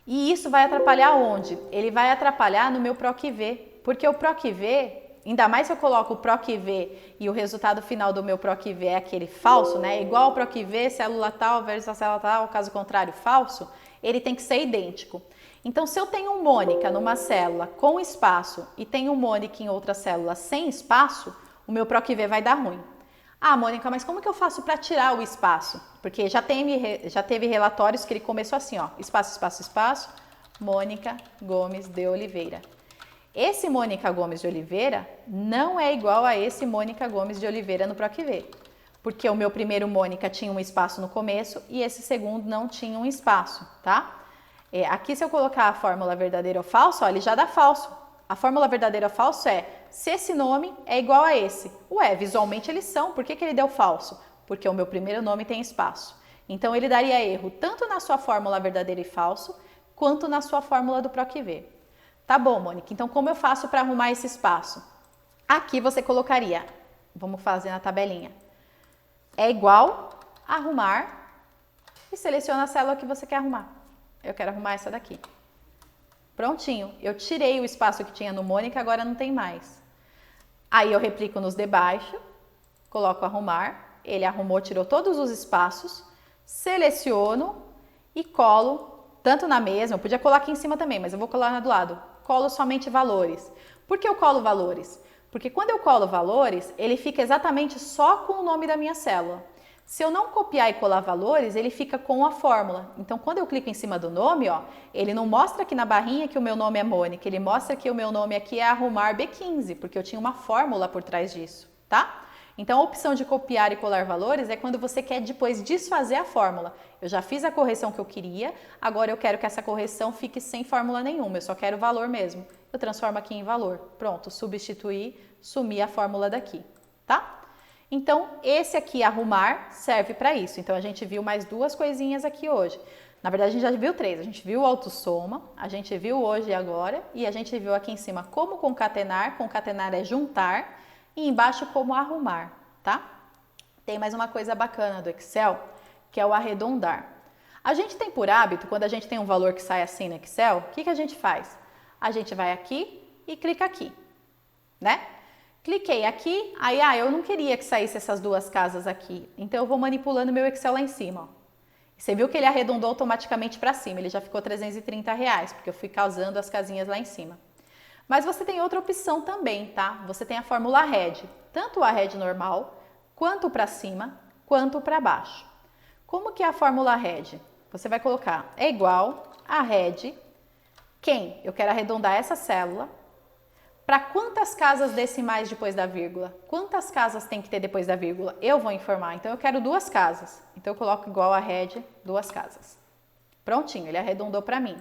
E isso vai atrapalhar onde? Ele vai atrapalhar no meu PROC-V, porque o PROC-V, ainda mais se eu coloco o PROC-V e o resultado final do meu PROC-V é aquele falso, né? Igual o PROC-V, célula tal versus a célula tal, caso contrário, falso, ele tem que ser idêntico. Então, se eu tenho um Mônica numa célula com espaço e tenho um Mônica em outra célula sem espaço, o meu PROC-V vai dar ruim. Ah, Mônica, mas como que eu faço para tirar o espaço? Porque já teve relatórios que ele começou assim, ó, espaço, espaço, espaço, Mônica Gomes de Oliveira. Esse Mônica Gomes de Oliveira não é igual a esse Mônica Gomes de Oliveira no PROC-V. Porque o meu primeiro Mônica tinha um espaço no começo e esse segundo não tinha um espaço, tá? Aqui, se eu colocar a fórmula verdadeiro ou falso, ó, ele já dá falso. A fórmula verdadeiro ou falso é se esse nome é igual a esse. Ué, visualmente eles são. Por que ele deu falso? Porque o meu primeiro nome tem espaço. Então, ele daria erro tanto na sua fórmula verdadeiro e falso, quanto na sua fórmula do PROC-V. Tá bom, Mônica, então como eu faço para arrumar esse espaço? Aqui você colocaria, vamos fazer na tabelinha, é igual arrumar e seleciona a célula que você quer arrumar. Eu quero arrumar essa daqui. Prontinho, eu tirei o espaço que tinha no Mônica, agora não tem mais. Aí eu replico nos de baixo, coloco arrumar, ele arrumou, tirou todos os espaços, seleciono e colo, tanto na mesma, eu podia colar aqui em cima também, mas eu vou colar na do lado. Colo somente valores. Por que eu colo valores? Porque quando eu colo valores, ele fica exatamente só com o nome da minha célula. Se eu não copiar e colar valores, ele fica com a fórmula. Então, quando eu clico em cima do nome, ó, ele não mostra aqui na barrinha que o meu nome é Mônica, ele mostra que o meu nome aqui é arrumar B15, porque eu tinha uma fórmula por trás disso, tá? Então, a opção de copiar e colar valores é quando você quer depois desfazer a fórmula. Eu já fiz a correção que eu queria, agora eu quero que essa correção fique sem fórmula nenhuma, eu só quero o valor mesmo. Eu transformo aqui em valor. Pronto, substituir, sumir a fórmula daqui, tá? Então, esse aqui, arrumar, serve para isso. Então, a gente viu mais duas coisinhas aqui hoje. Na verdade, a gente já viu três. A gente viu o autossoma, a gente viu hoje e agora, e a gente viu aqui em cima como concatenar. Concatenar é juntar, e embaixo como arrumar, tá? Tem mais uma coisa bacana do Excel, que é o arredondar. A gente tem por hábito, quando a gente tem um valor que sai assim no Excel, o que a gente faz? A gente vai aqui e clica aqui, né? Cliquei aqui, aí eu não queria que saísse essas duas casas aqui, então eu vou manipulando meu Excel lá em cima. Ó. Você viu que ele arredondou automaticamente para cima, ele já ficou R$330, porque eu fui causando as casinhas lá em cima. Mas você tem outra opção também, tá? Você tem a fórmula RED, tanto a RED normal, quanto para cima, quanto para baixo. Como que é a fórmula RED? Você vai colocar, é igual a RED, quem? Eu quero arredondar essa célula. Para quantas casas decimais depois da vírgula? Quantas casas tem que ter depois da vírgula? Eu vou informar. Então, eu quero duas casas. Então, eu coloco igual a RED, duas casas. Prontinho, ele arredondou para mim.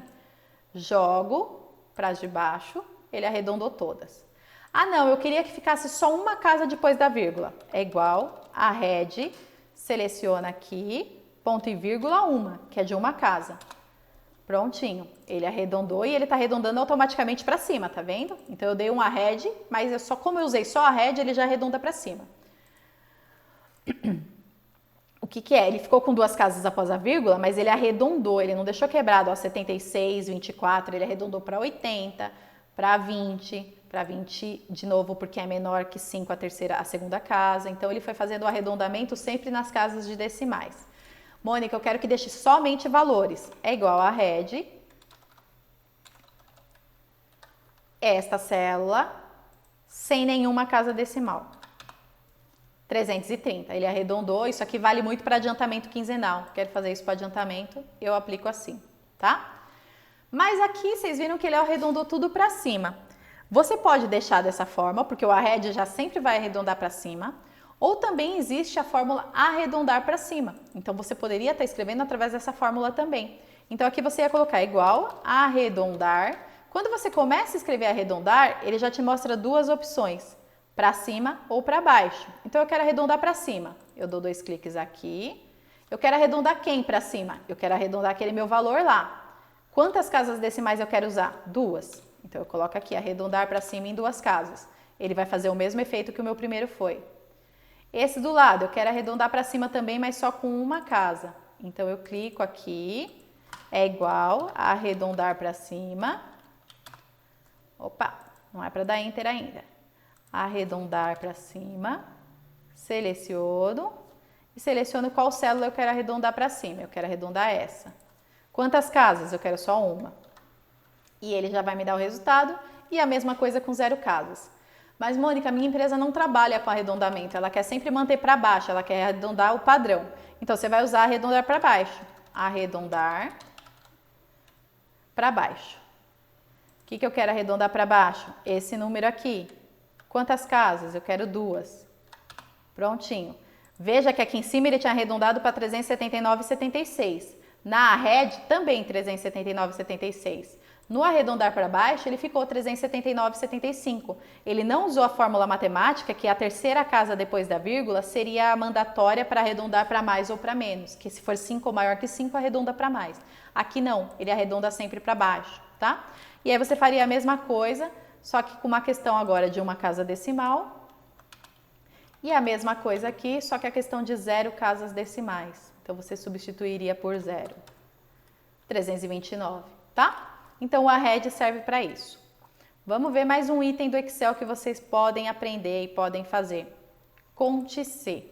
Jogo para as de baixo, ele arredondou todas. Ah, não, eu queria que ficasse só uma casa depois da vírgula. É igual a RED, seleciona aqui, ponto e vírgula, uma, que é de uma casa. Prontinho, ele arredondou e ele está arredondando automaticamente para cima, tá vendo? Então, eu dei uma RED, mas como eu usei só a RED, ele já arredonda para cima. O que é? Ele ficou com duas casas após a vírgula, mas ele arredondou, ele não deixou quebrado, ó, 76, 24, ele arredondou para 80, para 20 de novo, porque é menor que 5 a segunda casa. Então, ele foi fazendo o arredondamento sempre nas casas de decimais. Mônica, eu quero que deixe somente valores. É igual a RED, esta célula, sem nenhuma casa decimal. 330, ele arredondou, isso aqui vale muito para adiantamento quinzenal. Quero fazer isso para adiantamento, eu aplico assim, tá? Mas aqui vocês viram que ele arredondou tudo para cima. Você pode deixar dessa forma, porque o arred já sempre vai arredondar para cima. Ou também existe a fórmula arredondar para cima. Então, você poderia estar escrevendo através dessa fórmula também. Então, aqui você ia colocar igual a arredondar. Quando você começa a escrever arredondar, ele já te mostra duas opções, para cima ou para baixo. Então, eu quero arredondar para cima. Eu dou 2 cliques aqui. Eu quero arredondar quem para cima? Eu quero arredondar aquele meu valor lá. Quantas casas decimais eu quero usar? 2. Então, eu coloco aqui arredondar para cima em 2 casas. Ele vai fazer o mesmo efeito que o meu primeiro foi. Esse do lado, eu quero arredondar para cima também, mas só com uma casa. Então, eu clico aqui, é igual a arredondar para cima. Opa, não é para dar Enter ainda. Arredondar para cima, seleciono e seleciono qual célula eu quero arredondar para cima. Eu quero arredondar essa. Quantas casas? Eu quero só uma. E ele já vai me dar o resultado e a mesma coisa com 0 casas. Mas, Mônica, minha empresa não trabalha com arredondamento, ela quer sempre manter para baixo, ela quer arredondar o padrão. Então, você vai usar arredondar para baixo. Arredondar para baixo. O que eu quero arredondar para baixo? Esse número aqui. Quantas casas? Eu quero 2. Prontinho. Veja que aqui em cima ele tinha arredondado para 379,76. Na RED, também 379,76. No arredondar para baixo, ele ficou 379,75. Ele não usou a fórmula matemática, que a terceira casa depois da vírgula seria a mandatória para arredondar para mais ou para menos, que se for 5 ou maior que 5, arredonda para mais. Aqui não, ele arredonda sempre para baixo, tá? E aí você faria a mesma coisa, só que com uma questão agora de uma casa decimal. E a mesma coisa aqui, só que a questão de 0 casas decimais. Então, você substituiria por 0. 329, tá? Então, o arred serve para isso. Vamos ver mais um item do Excel que vocês podem aprender e podem fazer. Conte C.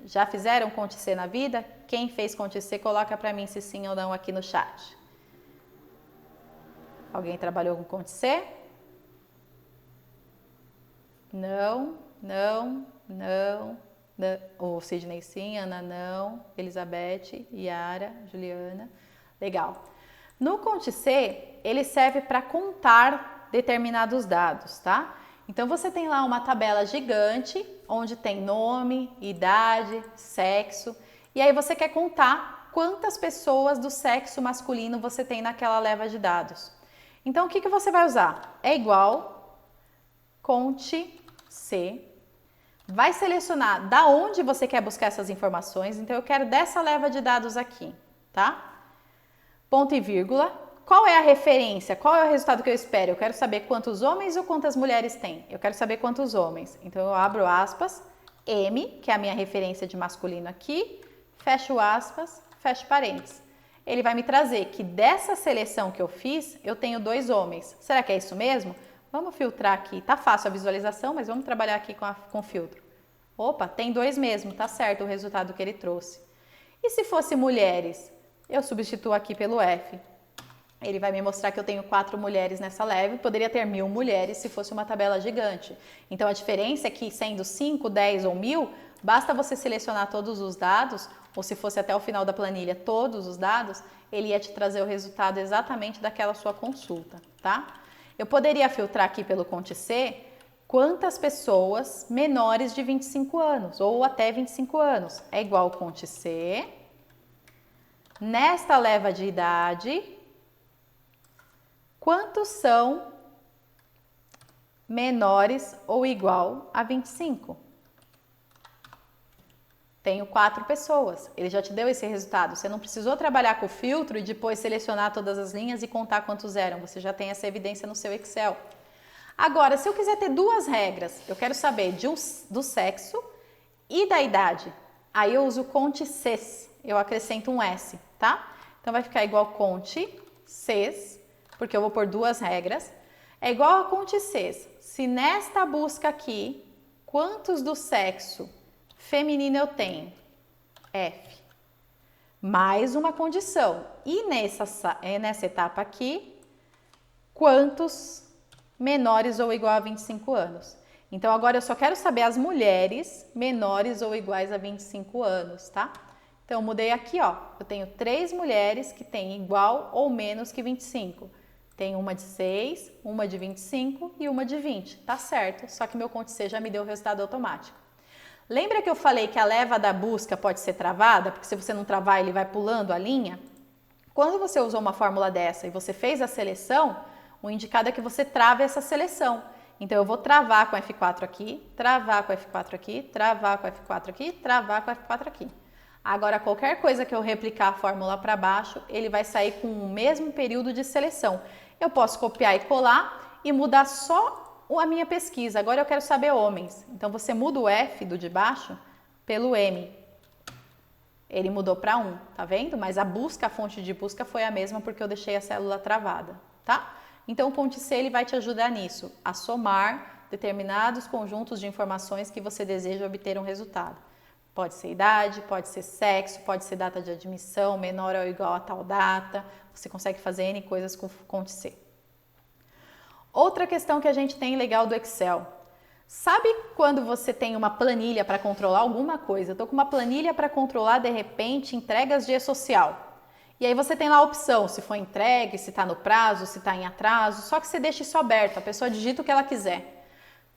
Já fizeram Conte C na vida? Quem fez Conte C, coloca para mim se sim ou não aqui no chat. Alguém trabalhou com Conte C? Não, não, não. O Sidney sim, Ana não, Elizabeth, Yara, Juliana. Legal. No Conte C, ele serve para contar determinados dados, tá? Então, você tem lá uma tabela gigante, onde tem nome, idade, sexo, e aí você quer contar quantas pessoas do sexo masculino você tem naquela leva de dados. Então, o que você vai usar? É igual, Conte C, vai selecionar da onde você quer buscar essas informações, então eu quero dessa leva de dados aqui, tá? Ponto e vírgula, qual é a referência, qual é o resultado que eu espero? Eu quero saber quantos homens ou quantas mulheres tem. Eu quero saber quantos homens. Então, eu abro aspas, M, que é a minha referência de masculino aqui, fecho aspas, fecho parênteses. Ele vai me trazer que dessa seleção que eu fiz, eu tenho 2 homens. Será que é isso mesmo? Vamos filtrar aqui. Tá fácil a visualização, mas vamos trabalhar aqui com o filtro. Opa, tem 2 mesmo, tá certo o resultado que ele trouxe. E se fosse mulheres? Eu substituo aqui pelo F. Ele vai me mostrar que eu tenho 4 mulheres nessa leva, poderia ter 1000 mulheres se fosse uma tabela gigante. Então, a diferença é que sendo 5, 10 ou 1000, basta você selecionar todos os dados, ou se fosse até o final da planilha todos os dados, ele ia te trazer o resultado exatamente daquela sua consulta, tá? Eu poderia filtrar aqui pelo Conte C quantas pessoas menores de 25 anos, ou até 25 anos. É igual Conte C. Nesta leva de idade, quantos são menores ou igual a 25? Tenho 4 pessoas. Ele já te deu esse resultado. Você não precisou trabalhar com o filtro e depois selecionar todas as linhas e contar quantos eram. Você já tem essa evidência no seu Excel. Agora, se eu quiser ter 2 regras, eu quero saber do sexo e da idade. Aí eu uso Conte Cs. Eu acrescento um S, tá? Então, vai ficar igual Conte Cs, porque eu vou pôr 2 regras. É igual a Conte Cs. Se nesta busca aqui, quantos do sexo feminino eu tenho? F. Mais uma condição. E nessa etapa aqui, quantos menores ou igual a 25 anos? Então, agora eu só quero saber as mulheres menores ou iguais a 25 anos, tá? Então, eu mudei aqui, ó. Eu tenho 3 mulheres que têm igual ou menos que 25. Tem uma de 6, uma de 25 e uma de 20. Tá certo, só que meu Conte C já me deu o resultado automático. Lembra que eu falei que a leva da busca pode ser travada? Porque se você não travar, ele vai pulando a linha? Quando você usou uma fórmula dessa e você fez a seleção, o indicado é que você trave essa seleção. Então, eu vou travar com F4 aqui, travar com F4 aqui, travar com F4 aqui, travar com F4 aqui. Agora, qualquer coisa que eu replicar a fórmula para baixo, ele vai sair com o mesmo período de seleção. Eu posso copiar e colar e mudar só a minha pesquisa. Agora eu quero saber homens. Então, você muda o F do de baixo pelo M. Ele mudou para 1, tá vendo? Mas a busca, a fonte de busca foi a mesma porque eu deixei a célula travada, tá? Então, o Conte C ele vai te ajudar nisso, a somar determinados conjuntos de informações que você deseja obter um resultado. Pode ser idade, pode ser sexo, pode ser data de admissão, menor ou igual a tal data. Você consegue fazer N coisas com Conte C. Outra questão que a gente tem legal do Excel. Sabe quando você tem uma planilha para controlar alguma coisa? Eu estou com uma planilha para controlar, de repente, entregas de e-social. E aí você tem lá a opção, se foi entregue, se está no prazo, se está em atraso, só que você deixa isso aberto, a pessoa digita o que ela quiser.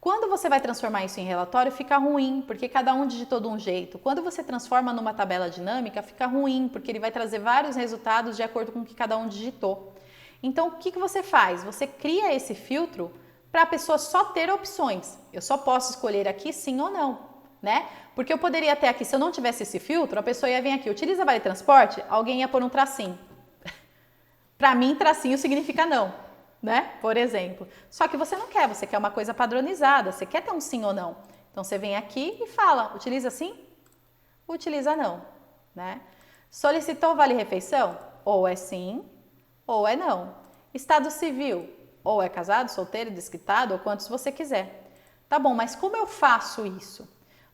Quando você vai transformar isso em relatório, fica ruim, porque cada um digitou de um jeito. Quando você transforma numa tabela dinâmica, fica ruim, porque ele vai trazer vários resultados de acordo com o que cada um digitou. Então, o que você faz? Você cria esse filtro para a pessoa só ter opções. Eu só posso escolher aqui sim ou não, né? Porque eu poderia até aqui, se eu não tivesse esse filtro, a pessoa ia vir aqui, utiliza Vale Transporte, alguém ia pôr um tracinho. Para mim, tracinho significa não, né? Por exemplo. Só que você não quer, você quer uma coisa padronizada, você quer ter um sim ou não. Então, você vem aqui e fala, utiliza sim? Utiliza não, né? Solicitou Vale Refeição? Ou é sim, ou é não. Estado civil? Ou é casado, solteiro, desquitado, ou quantos você quiser. Tá bom, mas como eu faço isso?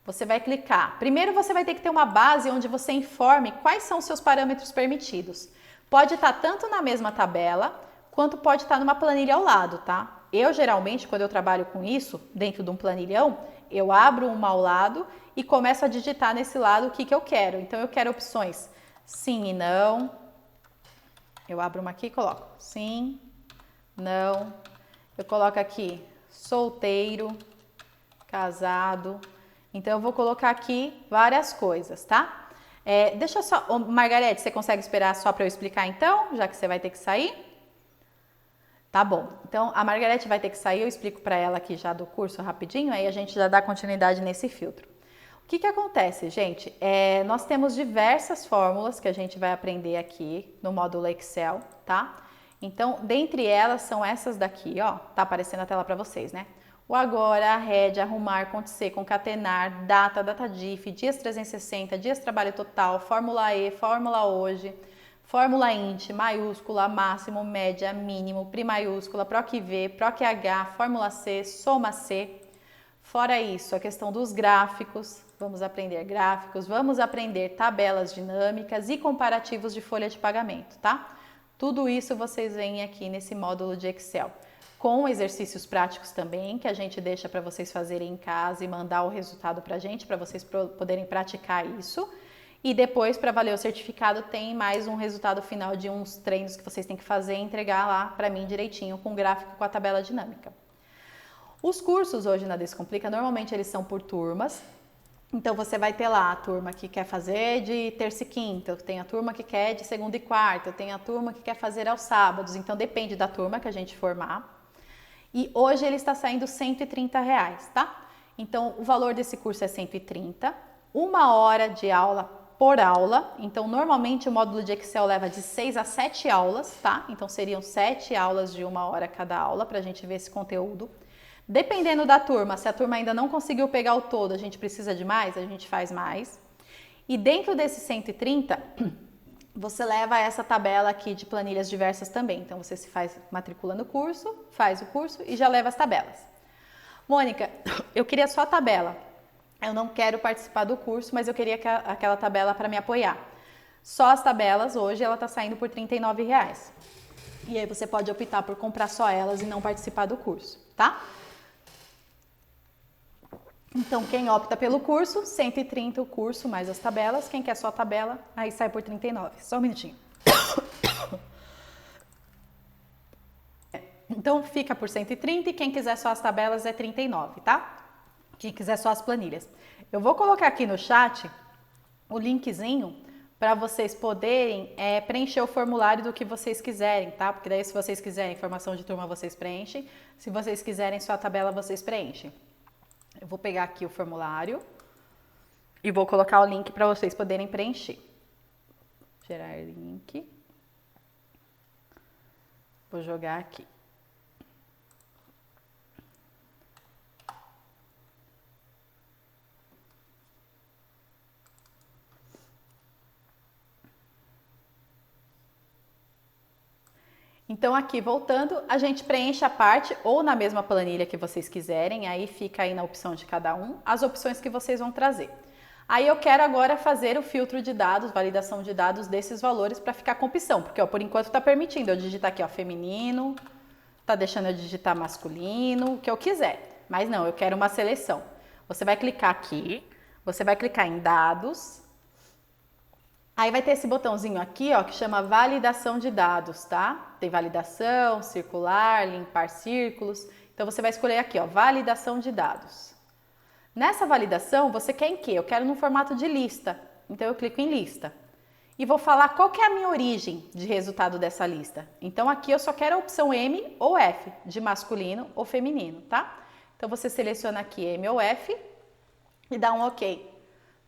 Você vai clicar. Primeiro você vai ter que ter uma base onde você informe quais são os seus parâmetros permitidos. Pode estar tanto na mesma tabela, quanto pode estar numa planilha ao lado, tá? Eu, geralmente, quando eu trabalho com isso, dentro de um planilhão, eu abro uma ao lado e começo a digitar nesse lado o que eu quero. Então, eu quero opções sim e não. Eu abro uma aqui e coloco sim, não. Eu coloco aqui solteiro, casado. Então, eu vou colocar aqui várias coisas, tá? Deixa eu só... Ô, Margarete, você consegue esperar só para eu explicar então? Já que você vai ter que sair? Tá bom. Então, a Margarete vai ter que sair, eu explico para ela aqui já do curso rapidinho, aí a gente já dá continuidade nesse filtro. O que acontece, gente? Nós temos diversas fórmulas que a gente vai aprender aqui no módulo Excel, tá? Então, dentre elas são essas daqui, ó, tá aparecendo a tela para vocês, né? O agora, rede, arrumar, acontecer, concatenar, data, data diff, dias 360, dias trabalho total, fórmula E, fórmula hoje, fórmula int, maiúscula, máximo, média, mínimo, pri maiúscula, proc V, proc H, fórmula C, soma C. Fora isso, a questão dos gráficos, vamos aprender gráficos, vamos aprender tabelas dinâmicas e comparativos de folha de pagamento, tá? Tudo isso vocês veem aqui nesse módulo de Excel, com exercícios práticos também, que a gente deixa para vocês fazerem em casa e mandar o resultado para a gente, para vocês poderem praticar isso. E depois, para valer o certificado, tem mais um resultado final de uns treinos que vocês têm que fazer e entregar lá para mim direitinho, com gráfico, com a tabela dinâmica. Os cursos hoje na Descomplica, normalmente eles são por turmas. Então, você vai ter lá a turma que quer fazer de terça e quinta, tem a turma que quer de segunda e quarta, tem a turma que quer fazer aos sábados. Então, depende da turma que a gente formar. E hoje ele está saindo R$130, tá? Então, o valor desse curso é 130, 1 hora de aula por aula. Então, normalmente o módulo de Excel leva de 6 a 7 aulas, tá? Então, seriam 7 aulas de 1 hora cada aula para a gente ver esse conteúdo. Dependendo da turma, se a turma ainda não conseguiu pegar o todo, a gente precisa de mais, a gente faz mais. E dentro desse 130, você leva essa tabela aqui de planilhas diversas também. Então, você se matricula no curso, faz o curso e já leva as tabelas. Mônica, eu queria só a tabela. Eu não quero participar do curso, mas eu queria aquela tabela para me apoiar. Só as tabelas, hoje, ela está saindo por R$39. E aí, você pode optar por comprar só elas e não participar do curso, tá? Então, quem opta pelo curso, 130 o curso, mais as tabelas. Quem quer só a tabela, aí sai por 39. Só um minutinho. Então, fica por 130 e quem quiser só as tabelas é 39, tá? Quem quiser só as planilhas. Eu vou colocar aqui no chat o linkzinho para vocês poderem preencher o formulário do que vocês quiserem, tá? Porque daí, se vocês quiserem informação de turma, vocês preenchem. Se vocês quiserem só a tabela, vocês preenchem. Eu vou pegar aqui o formulário e vou colocar o link para vocês poderem preencher. Gerar link. Vou jogar aqui. Então, aqui voltando, a gente preenche a parte ou na mesma planilha que vocês quiserem, aí fica aí na opção de cada um, as opções que vocês vão trazer. Aí eu quero agora fazer o filtro de dados, validação de dados desses valores para ficar com opção, porque ó, por enquanto está permitindo eu digitar aqui ó, feminino, está deixando eu digitar masculino, o que eu quiser, mas não, eu quero uma seleção. Você vai clicar aqui, você vai clicar em dados. Aí vai ter esse botãozinho aqui, ó, que chama validação de dados, tá? Tem validação, circular, limpar círculos. Então, você vai escolher aqui, ó, validação de dados. Nessa validação, você quer em quê? Eu quero no formato de lista. Então, eu clico em lista. e vou falar qual que é a minha origem de resultado dessa lista. Então aqui eu só quero a opção M ou F, de masculino ou feminino, tá? Então você seleciona aqui M ou F e dá um OK.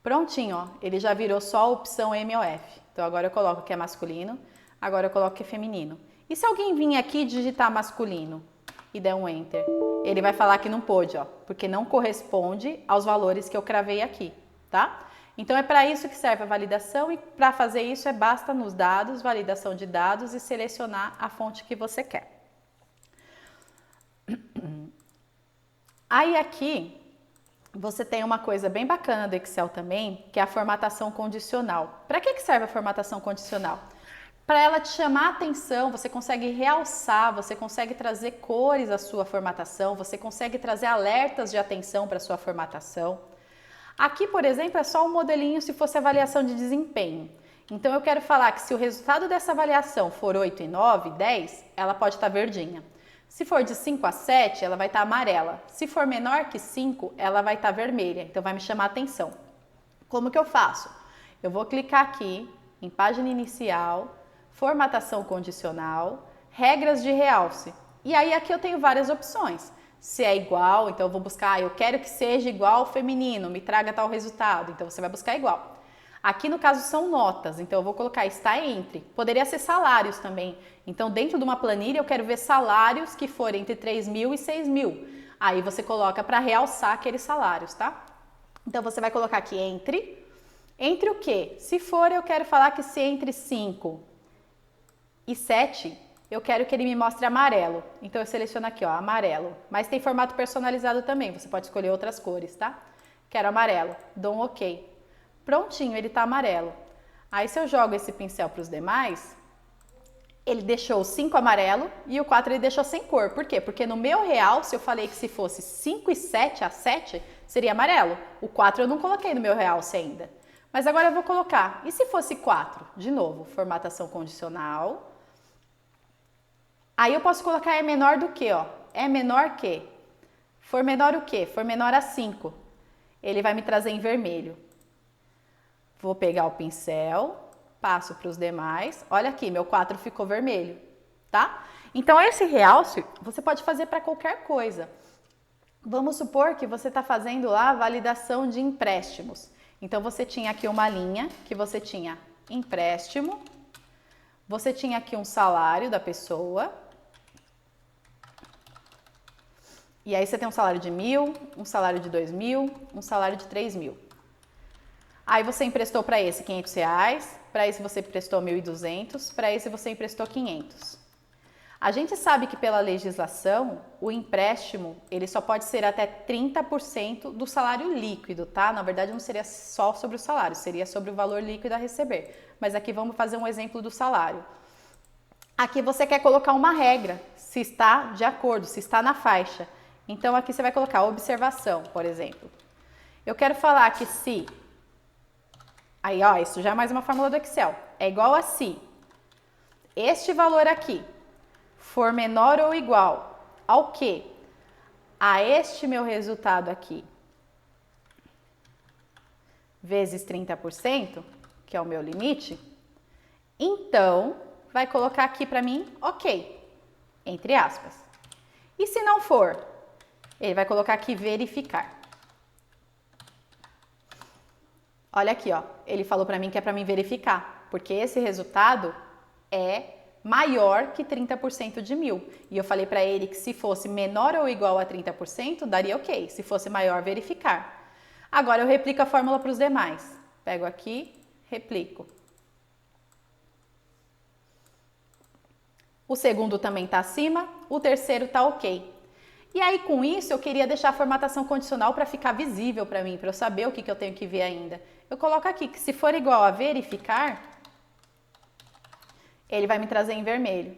Prontinho, ó, ele já virou só a opção M ou F. Então agora eu coloco que é masculino, agora eu coloco que é feminino. E se alguém vir aqui digitar masculino e der um Enter, ele vai falar que não pôde, ó, porque não corresponde aos valores que eu cravei aqui, tá? Então é para isso que serve a validação e para fazer isso basta nos dados, validação de dados e selecionar a fonte que você quer. Aí aqui você tem uma coisa bem bacana do Excel também, que é a formatação condicional. Para que serve a formatação condicional? Para ela te chamar a atenção, você consegue realçar, você consegue trazer cores à sua formatação, você consegue trazer alertas de atenção para a sua formatação. Aqui, por exemplo, é só um modelinho se fosse avaliação de desempenho. Então, eu quero falar que se o resultado dessa avaliação for 8 e 9, 10, ela pode estar verdinha. Se for de 5 a 7, ela vai estar amarela. Se for menor que 5, ela vai estar vermelha. Então, vai me chamar a atenção. Como que eu faço? Eu vou clicar aqui em página inicial, formatação condicional, regras de realce. E aí, aqui eu tenho várias opções. Se é igual, então eu vou buscar, eu quero que seja igual ao feminino, me traga tal resultado. Então, você vai buscar igual. Aqui no caso são notas, então eu vou colocar está entre. Poderia ser salários também. Então dentro de uma planilha eu quero ver salários que forem entre 3.000 e 6.000. Aí você coloca para realçar aqueles salários, tá? Então você vai colocar aqui entre. Entre o quê? Se for eu quero falar que se entre 5 e 7, eu quero que ele me mostre amarelo. Então eu seleciono aqui, ó, amarelo. Mas tem formato personalizado também, você pode escolher outras cores, tá? Quero amarelo, dou um OK. Prontinho, ele está amarelo. Aí se eu jogo esse pincel para os demais, ele deixou o 5 amarelo e o 4 ele deixou sem cor. Por quê? Porque no meu realce eu falei que se fosse 5 e 7 a 7 seria amarelo. O 4 eu não coloquei no meu realce ainda. Mas agora eu vou colocar. E se fosse 4? De novo, formatação condicional. Aí eu posso colocar é menor do que, ó. É menor que. For menor o quê? For menor a 5. Ele vai me trazer em vermelho. Vou pegar o pincel, passo para os demais. Olha aqui, meu 4 ficou vermelho, tá? Então, esse realce você pode fazer para qualquer coisa. Vamos supor que você está fazendo lá a validação de empréstimos. Então, você tinha aqui uma linha que você tinha empréstimo. Você tinha aqui um salário da pessoa. E aí, você tem um salário de 1.000, um salário de 2.000, um salário de 3.000. Aí você emprestou para esse R$500, para esse você emprestou 1.200, para esse você emprestou 500. A gente sabe que pela legislação, o empréstimo ele só pode ser até 30% do salário líquido, tá? Na verdade não seria só sobre o salário, seria sobre o valor líquido a receber. Mas aqui vamos fazer um exemplo do salário. Aqui você quer colocar uma regra, se está de acordo, se está na faixa. Então aqui você vai colocar observação, por exemplo. Eu quero falar que se... Aí, ó, isso já é mais uma fórmula do Excel. É igual a se este valor aqui for menor ou igual ao quê? A este meu resultado aqui, vezes 30%, que é o meu limite, então, vai colocar aqui para mim, ok, entre aspas. E se não for? Ele vai colocar aqui verificar. Olha aqui, ó, ele falou para mim que é para mim verificar, porque esse resultado é maior que 30% de 1.000. E eu falei para ele que se fosse menor ou igual a 30%, daria ok. Se fosse maior, verificar. Agora eu replico a fórmula para os demais. Pego aqui, replico. O segundo também está acima, o terceiro está ok. E aí, com isso, eu queria deixar a formatação condicional para ficar visível para mim, para eu saber o que eu tenho que ver ainda. Eu coloco aqui que se for igual a verificar, ele vai me trazer em vermelho.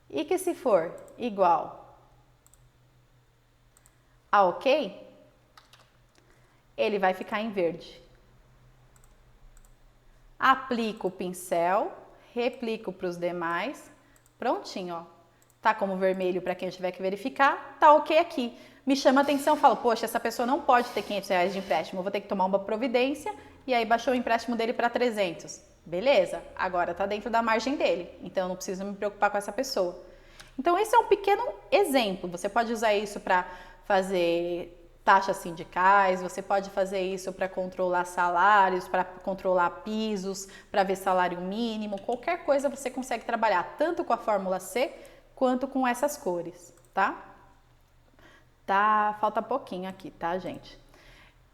E que se for igual a ok, ele vai ficar em verde. Aplico o pincel, replico para os demais, prontinho, ó. Tá como vermelho para quem eu tiver que verificar, tá ok aqui. Me chama a atenção, falo, poxa, essa pessoa não pode ter R$500 de empréstimo, eu vou ter que tomar uma providência, e aí baixou o empréstimo dele para 300. Beleza, agora está dentro da margem dele, então eu não preciso me preocupar com essa pessoa. Então esse é um pequeno exemplo, você pode usar isso para fazer taxas sindicais, você pode fazer isso para controlar salários, para controlar pisos, para ver salário mínimo, qualquer coisa você consegue trabalhar, tanto com a fórmula C, quanto com essas cores, tá? Tá, falta pouquinho aqui, tá, gente?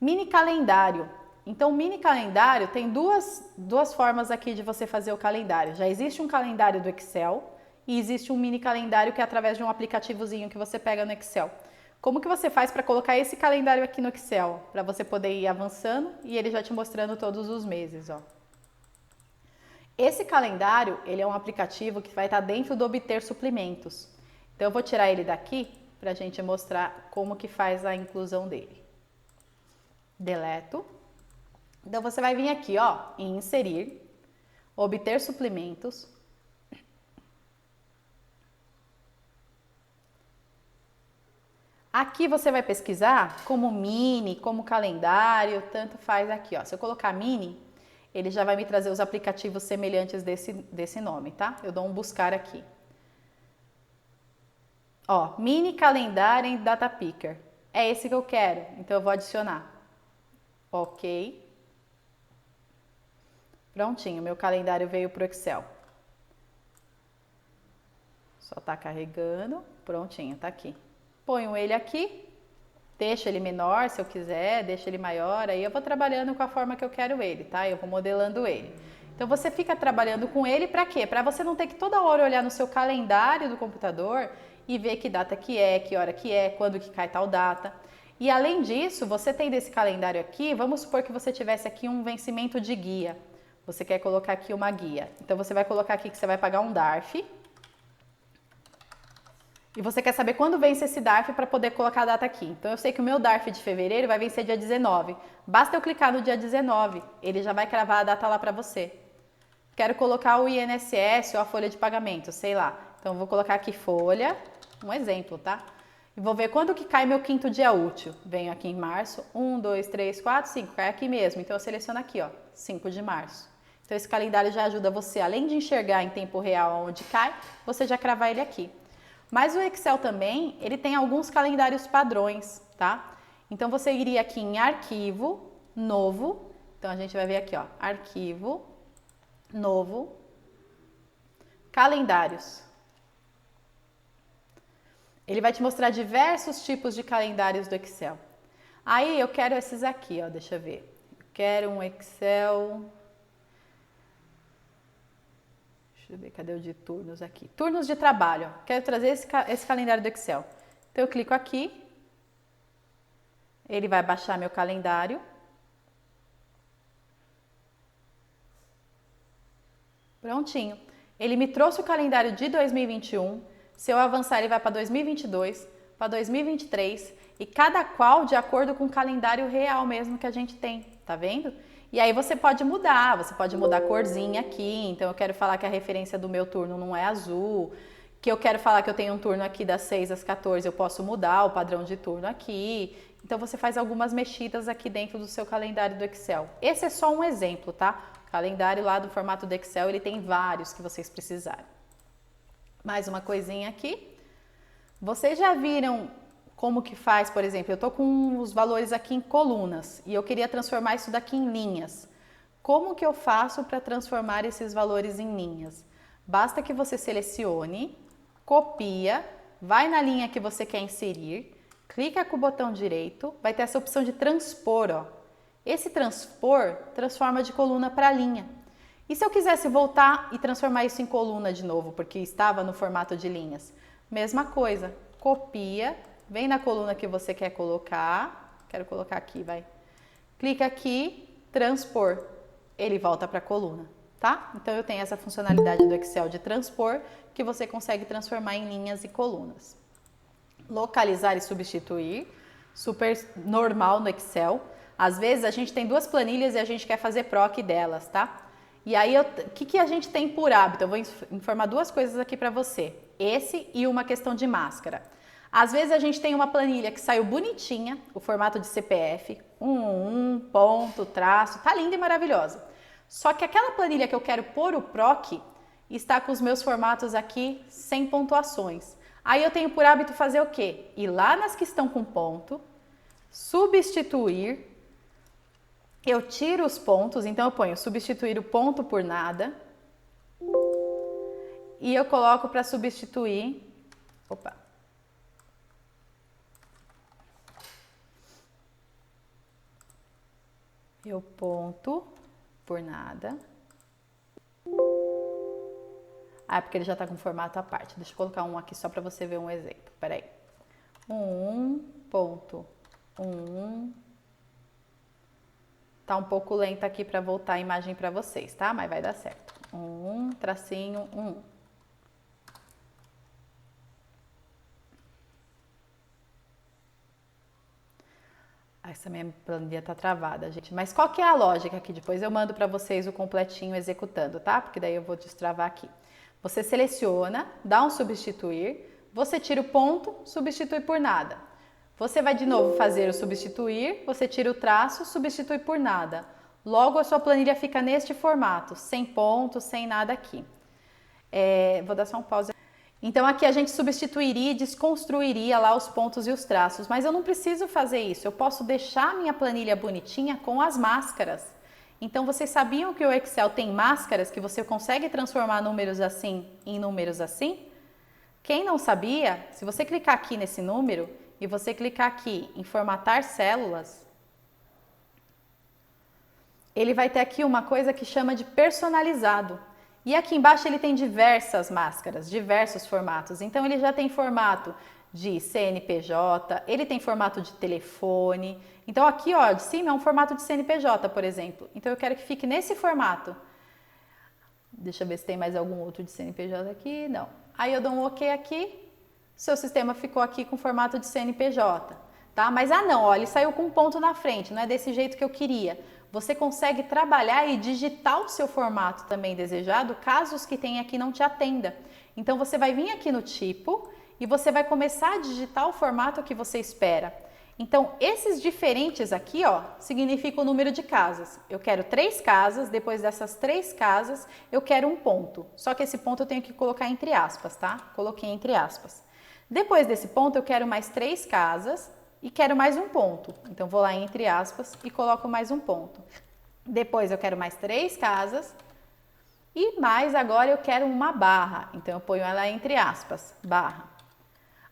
Mini calendário. Então, o mini calendário tem duas formas aqui de você fazer o calendário. Já existe um calendário do Excel e existe um mini calendário que é através de um aplicativozinho que você pega no Excel. Como que você faz para colocar esse calendário aqui no Excel? Para você poder ir avançando e ele já te mostrando todos os meses, ó. Esse calendário, ele é um aplicativo que vai estar dentro do Obter Suplementos. Então, eu vou tirar ele daqui para a gente mostrar como que faz a inclusão dele. Deleto. Então, você vai vir aqui, ó, em inserir, obter suplementos. Aqui você vai pesquisar como mini, como calendário, tanto faz aqui, ó. Se eu colocar mini, ele já vai me trazer os aplicativos semelhantes desse nome, tá? Eu dou um buscar aqui. Ó, mini calendário em Data Picker. É esse que eu quero, então eu vou adicionar. Ok. Prontinho, meu calendário veio para o Excel. Só tá carregando, prontinho, tá aqui. Ponho ele aqui, deixo ele menor se eu quiser, deixo ele maior, aí eu vou trabalhando com a forma que eu quero ele, tá? Eu vou modelando ele. Então você fica trabalhando com ele para quê? Para você não ter que toda hora olhar no seu calendário do computador e ver que data que é, que hora que é, quando que cai tal data. E além disso, você tem desse calendário aqui, vamos supor que você tivesse aqui um vencimento de guia. Você quer colocar aqui uma guia. Então, você vai colocar aqui que você vai pagar um DARF. E você quer saber quando vence esse DARF para poder colocar a data aqui. Então, eu sei que o meu DARF de fevereiro vai vencer dia 19. Basta eu clicar no dia 19, ele já vai cravar a data lá para você. Quero colocar o INSS ou a folha de pagamento, sei lá. Então, eu vou colocar aqui folha, um exemplo, tá? E vou ver quando que cai meu quinto dia útil. Venho aqui em março, 1, 2, 3, 4, 5, cai aqui mesmo. Então, eu seleciono aqui, ó, 5 de março. Então, esse calendário já ajuda você, além de enxergar em tempo real onde cai, você já cravar ele aqui. Mas o Excel também, ele tem alguns calendários padrões, tá? Então, você iria aqui em Arquivo, Novo. Então, a gente vai ver aqui, ó, Arquivo, Novo, Calendários. Ele vai te mostrar diversos tipos de calendários do Excel. Aí, eu quero esses aqui, ó, deixa eu ver. Eu quero um Excel... Deixa eu ver, cadê o de turnos aqui? Turnos de trabalho. Quero trazer esse calendário do Excel. Então, eu clico aqui. Ele vai baixar meu calendário. Prontinho. Ele me trouxe o calendário de 2021. Se eu avançar, ele vai para 2022, para 2023. E cada qual de acordo com o calendário real mesmo que a gente tem. Tá vendo? E aí você pode mudar a corzinha aqui, então eu quero falar que a referência do meu turno não é azul, que eu quero falar que eu tenho um turno aqui das 6 às 14, eu posso mudar o padrão de turno aqui. Então você faz algumas mexidas aqui dentro do seu calendário do Excel. Esse é só um exemplo, tá? O calendário lá do formato do Excel, ele tem vários que vocês precisarem. Mais uma coisinha aqui. Vocês já viram como que faz, por exemplo, eu tô com os valores aqui em colunas e eu queria transformar isso daqui em linhas. Como que eu faço para transformar esses valores em linhas? Basta que você selecione, copia, vai na linha que você quer inserir, clica com o botão direito, vai ter essa opção de transpor, ó. Esse transpor transforma de coluna para linha. E se eu quisesse voltar e transformar isso em coluna de novo, porque estava no formato de linhas? Mesma coisa, copia, vem na coluna que você quer colocar, quero colocar aqui, vai. Clica aqui, transpor, ele volta para a coluna, tá? Então eu tenho essa funcionalidade do Excel de transpor, que você consegue transformar em linhas e colunas. Localizar e substituir, super normal no Excel. Às vezes a gente tem duas planilhas e a gente quer fazer proc delas, tá? E aí, o que a gente tem por hábito? Eu vou informar duas coisas aqui para você. Esse e uma questão de máscara. Às vezes a gente tem uma planilha que saiu bonitinha, o formato de CPF, ponto, traço, tá linda e maravilhosa. Só que aquela planilha que eu quero pôr o PROC está com os meus formatos aqui sem pontuações. Aí eu tenho por hábito fazer o quê? Ir lá nas que estão com ponto, substituir, eu tiro os pontos, então eu ponho substituir o ponto por nada e eu coloco para substituir, eu ponto por nada. Ah, porque ele já está com formato à parte. Deixa eu colocar um aqui só para você ver um exemplo. Peraí. 1.1. Tá um pouco lenta aqui para voltar a imagem para vocês, tá? Mas vai dar certo. 1, 1. Essa minha planilha tá travada, gente. Mas qual que é a lógica aqui? Depois eu mando para vocês o completinho executando, tá? Porque daí eu vou destravar aqui. Você seleciona, dá um substituir, você tira o ponto, substitui por nada. Você vai de novo fazer o substituir, você tira o traço, substitui por nada. Logo a sua planilha fica neste formato, sem ponto, sem nada aqui. Vou dar só um pause. Então aqui a gente substituiria e desconstruiria lá os pontos e os traços, mas eu não preciso fazer isso, eu posso deixar a minha planilha bonitinha com as máscaras. Então vocês sabiam que o Excel tem máscaras que você consegue transformar números assim em números assim? Quem não sabia, se você clicar aqui nesse número e você clicar aqui em formatar células, ele vai ter aqui uma coisa que chama de personalizado. E aqui embaixo ele tem diversas máscaras, diversos formatos. Então ele já tem formato de CNPJ, ele tem formato de telefone. Então aqui, ó, de cima é um formato de CNPJ, por exemplo. Então eu quero que fique nesse formato. Deixa eu ver se tem mais algum outro de CNPJ aqui. Não. Aí eu dou um OK aqui. Seu sistema ficou aqui com formato de CNPJ, tá? Mas não, ó, ele saiu com um ponto na frente, não é desse jeito que eu queria. Você consegue trabalhar e digitar o seu formato também desejado, caso os que tem aqui não te atenda. Então você vai vir aqui no tipo e você vai começar a digitar o formato que você espera. Então esses diferentes aqui, ó, significam o número de casas. Eu quero 3 casas, depois dessas 3 casas eu quero um ponto. Só que esse ponto eu tenho que colocar entre aspas, tá? Coloquei entre aspas. Depois desse ponto eu quero mais 3 casas e quero mais um ponto. Então vou lá entre aspas e coloco mais um ponto. Depois eu quero mais 3 casas e mais agora eu quero uma barra. Então eu ponho ela entre aspas, barra.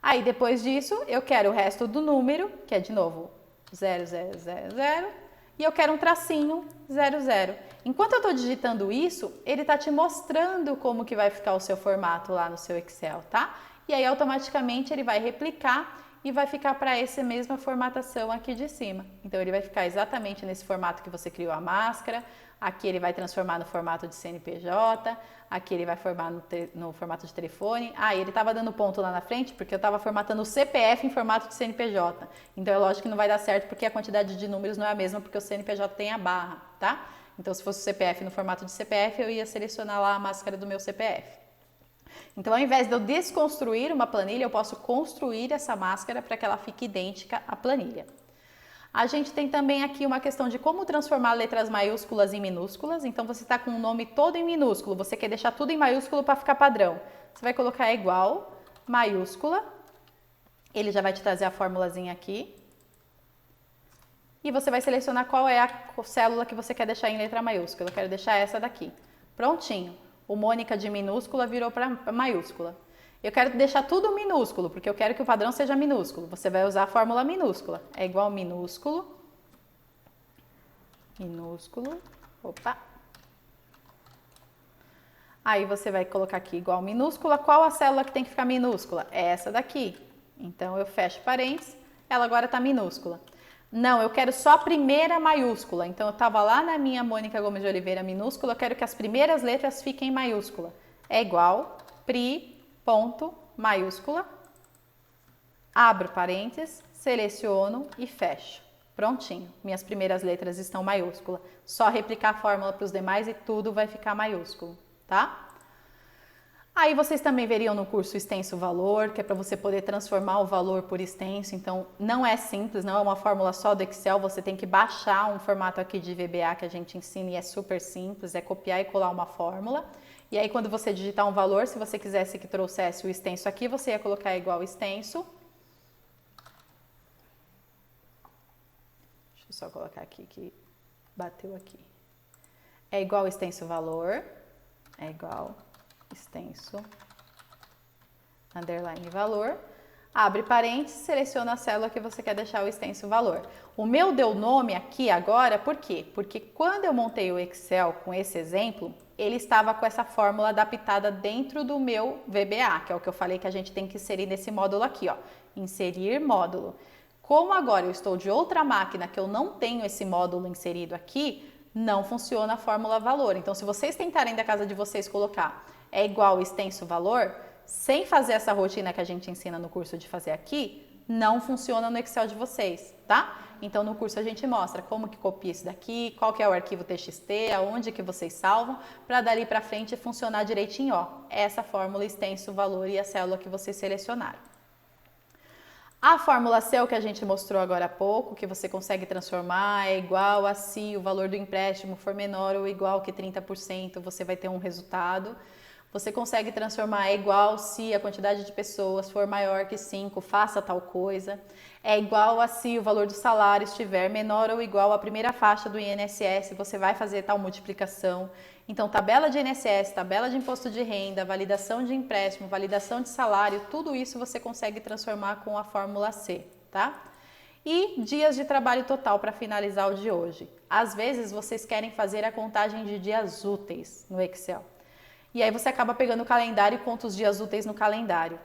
Aí depois disso eu quero o resto do número, que é de novo 0000, e eu quero um tracinho 00. Enquanto eu estou digitando isso, ele está te mostrando como que vai ficar o seu formato lá no seu Excel, tá? E aí automaticamente ele vai replicar e vai ficar para essa mesma formatação aqui de cima. Então ele vai ficar exatamente nesse formato que você criou a máscara, aqui ele vai transformar no formato de CNPJ, aqui ele vai formar no formato de telefone. Ah, e ele estava dando ponto lá na frente porque eu estava formatando o CPF em formato de CNPJ. Então é lógico que não vai dar certo porque a quantidade de números não é a mesma porque o CNPJ tem a barra, tá? Então se fosse o CPF no formato de CPF, eu ia selecionar lá a máscara do meu CPF. Então, ao invés de eu desconstruir uma planilha, eu posso construir essa máscara para que ela fique idêntica à planilha. A gente tem também aqui uma questão de como transformar letras maiúsculas em minúsculas. Então, você está com o nome todo em minúsculo, você quer deixar tudo em maiúsculo para ficar padrão. Você vai colocar igual, maiúscula, ele já vai te trazer a formulazinha aqui. E você vai selecionar qual é a célula que você quer deixar em letra maiúscula. Eu quero deixar essa daqui. Prontinho. O Mônica de minúscula virou para maiúscula. Eu quero deixar tudo minúsculo, porque eu quero que o padrão seja minúsculo. Você vai usar a fórmula minúscula. É igual minúsculo, minúsculo, opa. Aí você vai colocar aqui igual minúscula. Qual a célula que tem que ficar minúscula? É essa daqui. Então eu fecho parênteses, ela agora está minúscula. Não, eu quero só a primeira maiúscula. Então, eu estava lá na minha Mônica Gomes de Oliveira minúscula, eu quero que as primeiras letras fiquem em maiúscula. É igual, pri, ponto, maiúscula, abro parênteses, seleciono e fecho. Prontinho, minhas primeiras letras estão maiúscula. Só replicar a fórmula para os demais e tudo vai ficar maiúsculo, tá? Aí vocês também veriam no curso extenso valor, que é para você poder transformar o valor por extenso. Então não é simples, não é uma fórmula só do Excel, você tem que baixar um formato aqui de VBA que a gente ensina e é super simples, é copiar e colar uma fórmula. E aí quando você digitar um valor, se você quisesse que trouxesse o extenso aqui, você ia colocar igual extenso. Deixa eu só colocar aqui que bateu aqui. É igual extenso valor, é igual extenso, underline valor, abre parênteses, seleciona a célula que você quer deixar o extenso valor. O meu deu nome aqui agora, por quê? Porque quando eu montei o Excel com esse exemplo, ele estava com essa fórmula adaptada dentro do meu VBA, que é o que eu falei que a gente tem que inserir nesse módulo aqui, ó, inserir módulo. Como agora eu estou de outra máquina que eu não tenho esse módulo inserido aqui, não funciona a fórmula valor. Então, se vocês tentarem da casa de vocês colocar é igual extenso valor, sem fazer essa rotina que a gente ensina no curso de fazer aqui, não funciona no Excel de vocês, tá? Então, no curso a gente mostra como que copia isso daqui, qual que é o arquivo TXT, aonde que vocês salvam, para dali para frente funcionar direitinho, ó, essa fórmula extenso valor e a célula que vocês selecionaram. A fórmula C, o que a gente mostrou agora há pouco, que você consegue transformar, é igual a se o valor do empréstimo for menor ou igual que 30%, você vai ter um resultado. Você consegue transformar é igual se a quantidade de pessoas for maior que 5, faça tal coisa. É igual a se o valor do salário estiver menor ou igual à primeira faixa do INSS, você vai fazer tal multiplicação. Então, tabela de INSS, tabela de imposto de renda, validação de empréstimo, validação de salário, tudo isso você consegue transformar com a fórmula C, tá? E dias de trabalho total para finalizar o de hoje. Às vezes, vocês querem fazer a contagem de dias úteis no Excel. E aí você acaba pegando o calendário e conta os dias úteis no calendário.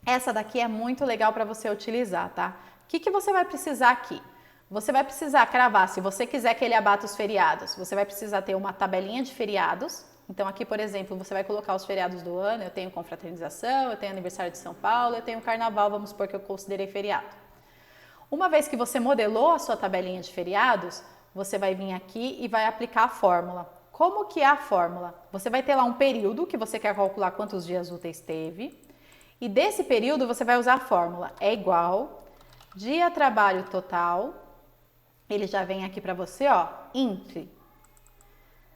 Essa daqui é muito legal para você utilizar, tá? O que você vai precisar aqui? Você vai precisar cravar, se você quiser que ele abata os feriados, você vai precisar ter uma tabelinha de feriados. Então aqui, por exemplo, você vai colocar os feriados do ano, eu tenho confraternização, eu tenho aniversário de São Paulo, eu tenho carnaval, vamos supor que eu considerei feriado. Uma vez que você modelou a sua tabelinha de feriados, você vai vir aqui e vai aplicar a fórmula. Como que é a fórmula? Você vai ter lá um período que você quer calcular quantos dias úteis teve. E desse período você vai usar a fórmula. É igual dia trabalho total. Ele já vem aqui para você, ó, int.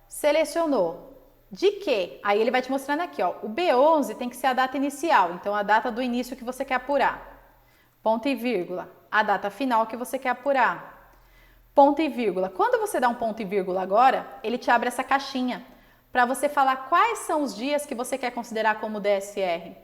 Selecionou. De quê? Aí ele vai te mostrando aqui, ó. O B11 tem que ser a data inicial. Então, a data do início que você quer apurar. Ponto e vírgula. A data final que você quer apurar. Ponto e vírgula. Quando você dá um ponto e vírgula agora, ele te abre essa caixinha para você falar quais são os dias que você quer considerar como DSR.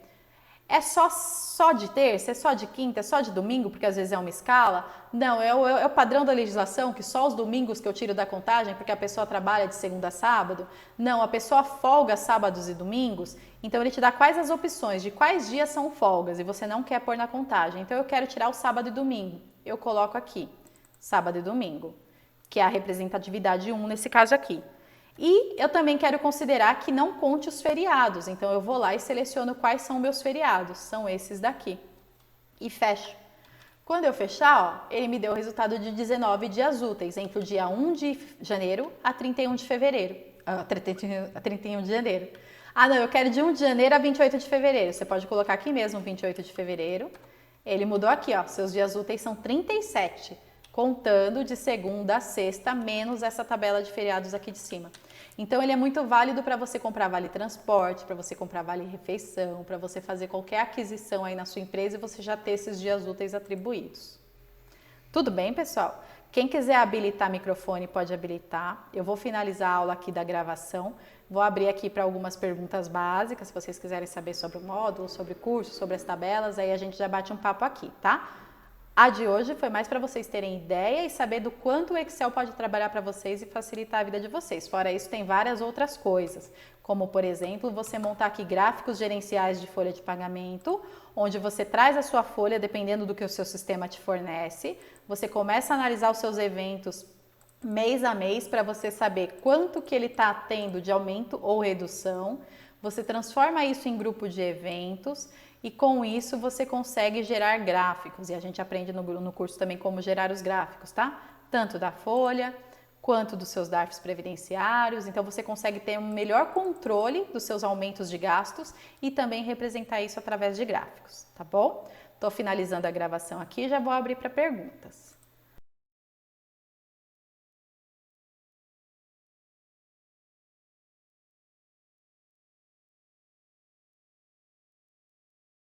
É só de terça? É só de quinta? É só de domingo? Porque às vezes é uma escala? Não, é o padrão da legislação que só os domingos que eu tiro da contagem porque a pessoa trabalha de segunda a sábado? Não, a pessoa folga sábados e domingos. Então ele te dá quais as opções de quais dias são folgas e você não quer pôr na contagem. Então eu quero tirar o sábado e domingo. Eu coloco aqui. Sábado e domingo, que é a representatividade 1 nesse caso aqui. E eu também quero considerar que não conte os feriados, então eu vou lá e seleciono quais são meus feriados, são esses daqui. E fecho. Quando eu fechar, ó, ele me deu o resultado de 19 dias úteis, entre o dia 1 de janeiro a 31 de fevereiro. A 31 de janeiro. Ah, não, eu quero de 1 de janeiro a 28 de fevereiro. Você pode colocar aqui mesmo, 28 de fevereiro. Ele mudou aqui, ó, seus dias úteis são 37. Contando de segunda a sexta, menos essa tabela de feriados aqui de cima. Então, ele é muito válido para você comprar vale transporte, para você comprar vale refeição, para você fazer qualquer aquisição aí na sua empresa e você já ter esses dias úteis atribuídos. Tudo bem, pessoal? Quem quiser habilitar microfone pode habilitar. Eu vou finalizar a aula aqui da gravação. Vou abrir aqui para algumas perguntas básicas, se vocês quiserem saber sobre o módulo, sobre o curso, sobre as tabelas, aí a gente já bate um papo aqui, tá? A de hoje foi mais para vocês terem ideia e saber do quanto o Excel pode trabalhar para vocês e facilitar a vida de vocês. Fora isso, tem várias outras coisas, como, por exemplo, você montar aqui gráficos gerenciais de folha de pagamento, onde você traz a sua folha, dependendo do que o seu sistema te fornece. Você começa a analisar os seus eventos mês a mês para você saber quanto que ele está tendo de aumento ou redução. Você transforma isso em grupo de eventos. E com isso você consegue gerar gráficos. E a gente aprende no curso também como gerar os gráficos, tá? Tanto da folha, quanto dos seus DARFs previdenciários, então você consegue ter um melhor controle dos seus aumentos de gastos e também representar isso através de gráficos, tá bom? Estou finalizando a gravação aqui e já vou abrir para perguntas.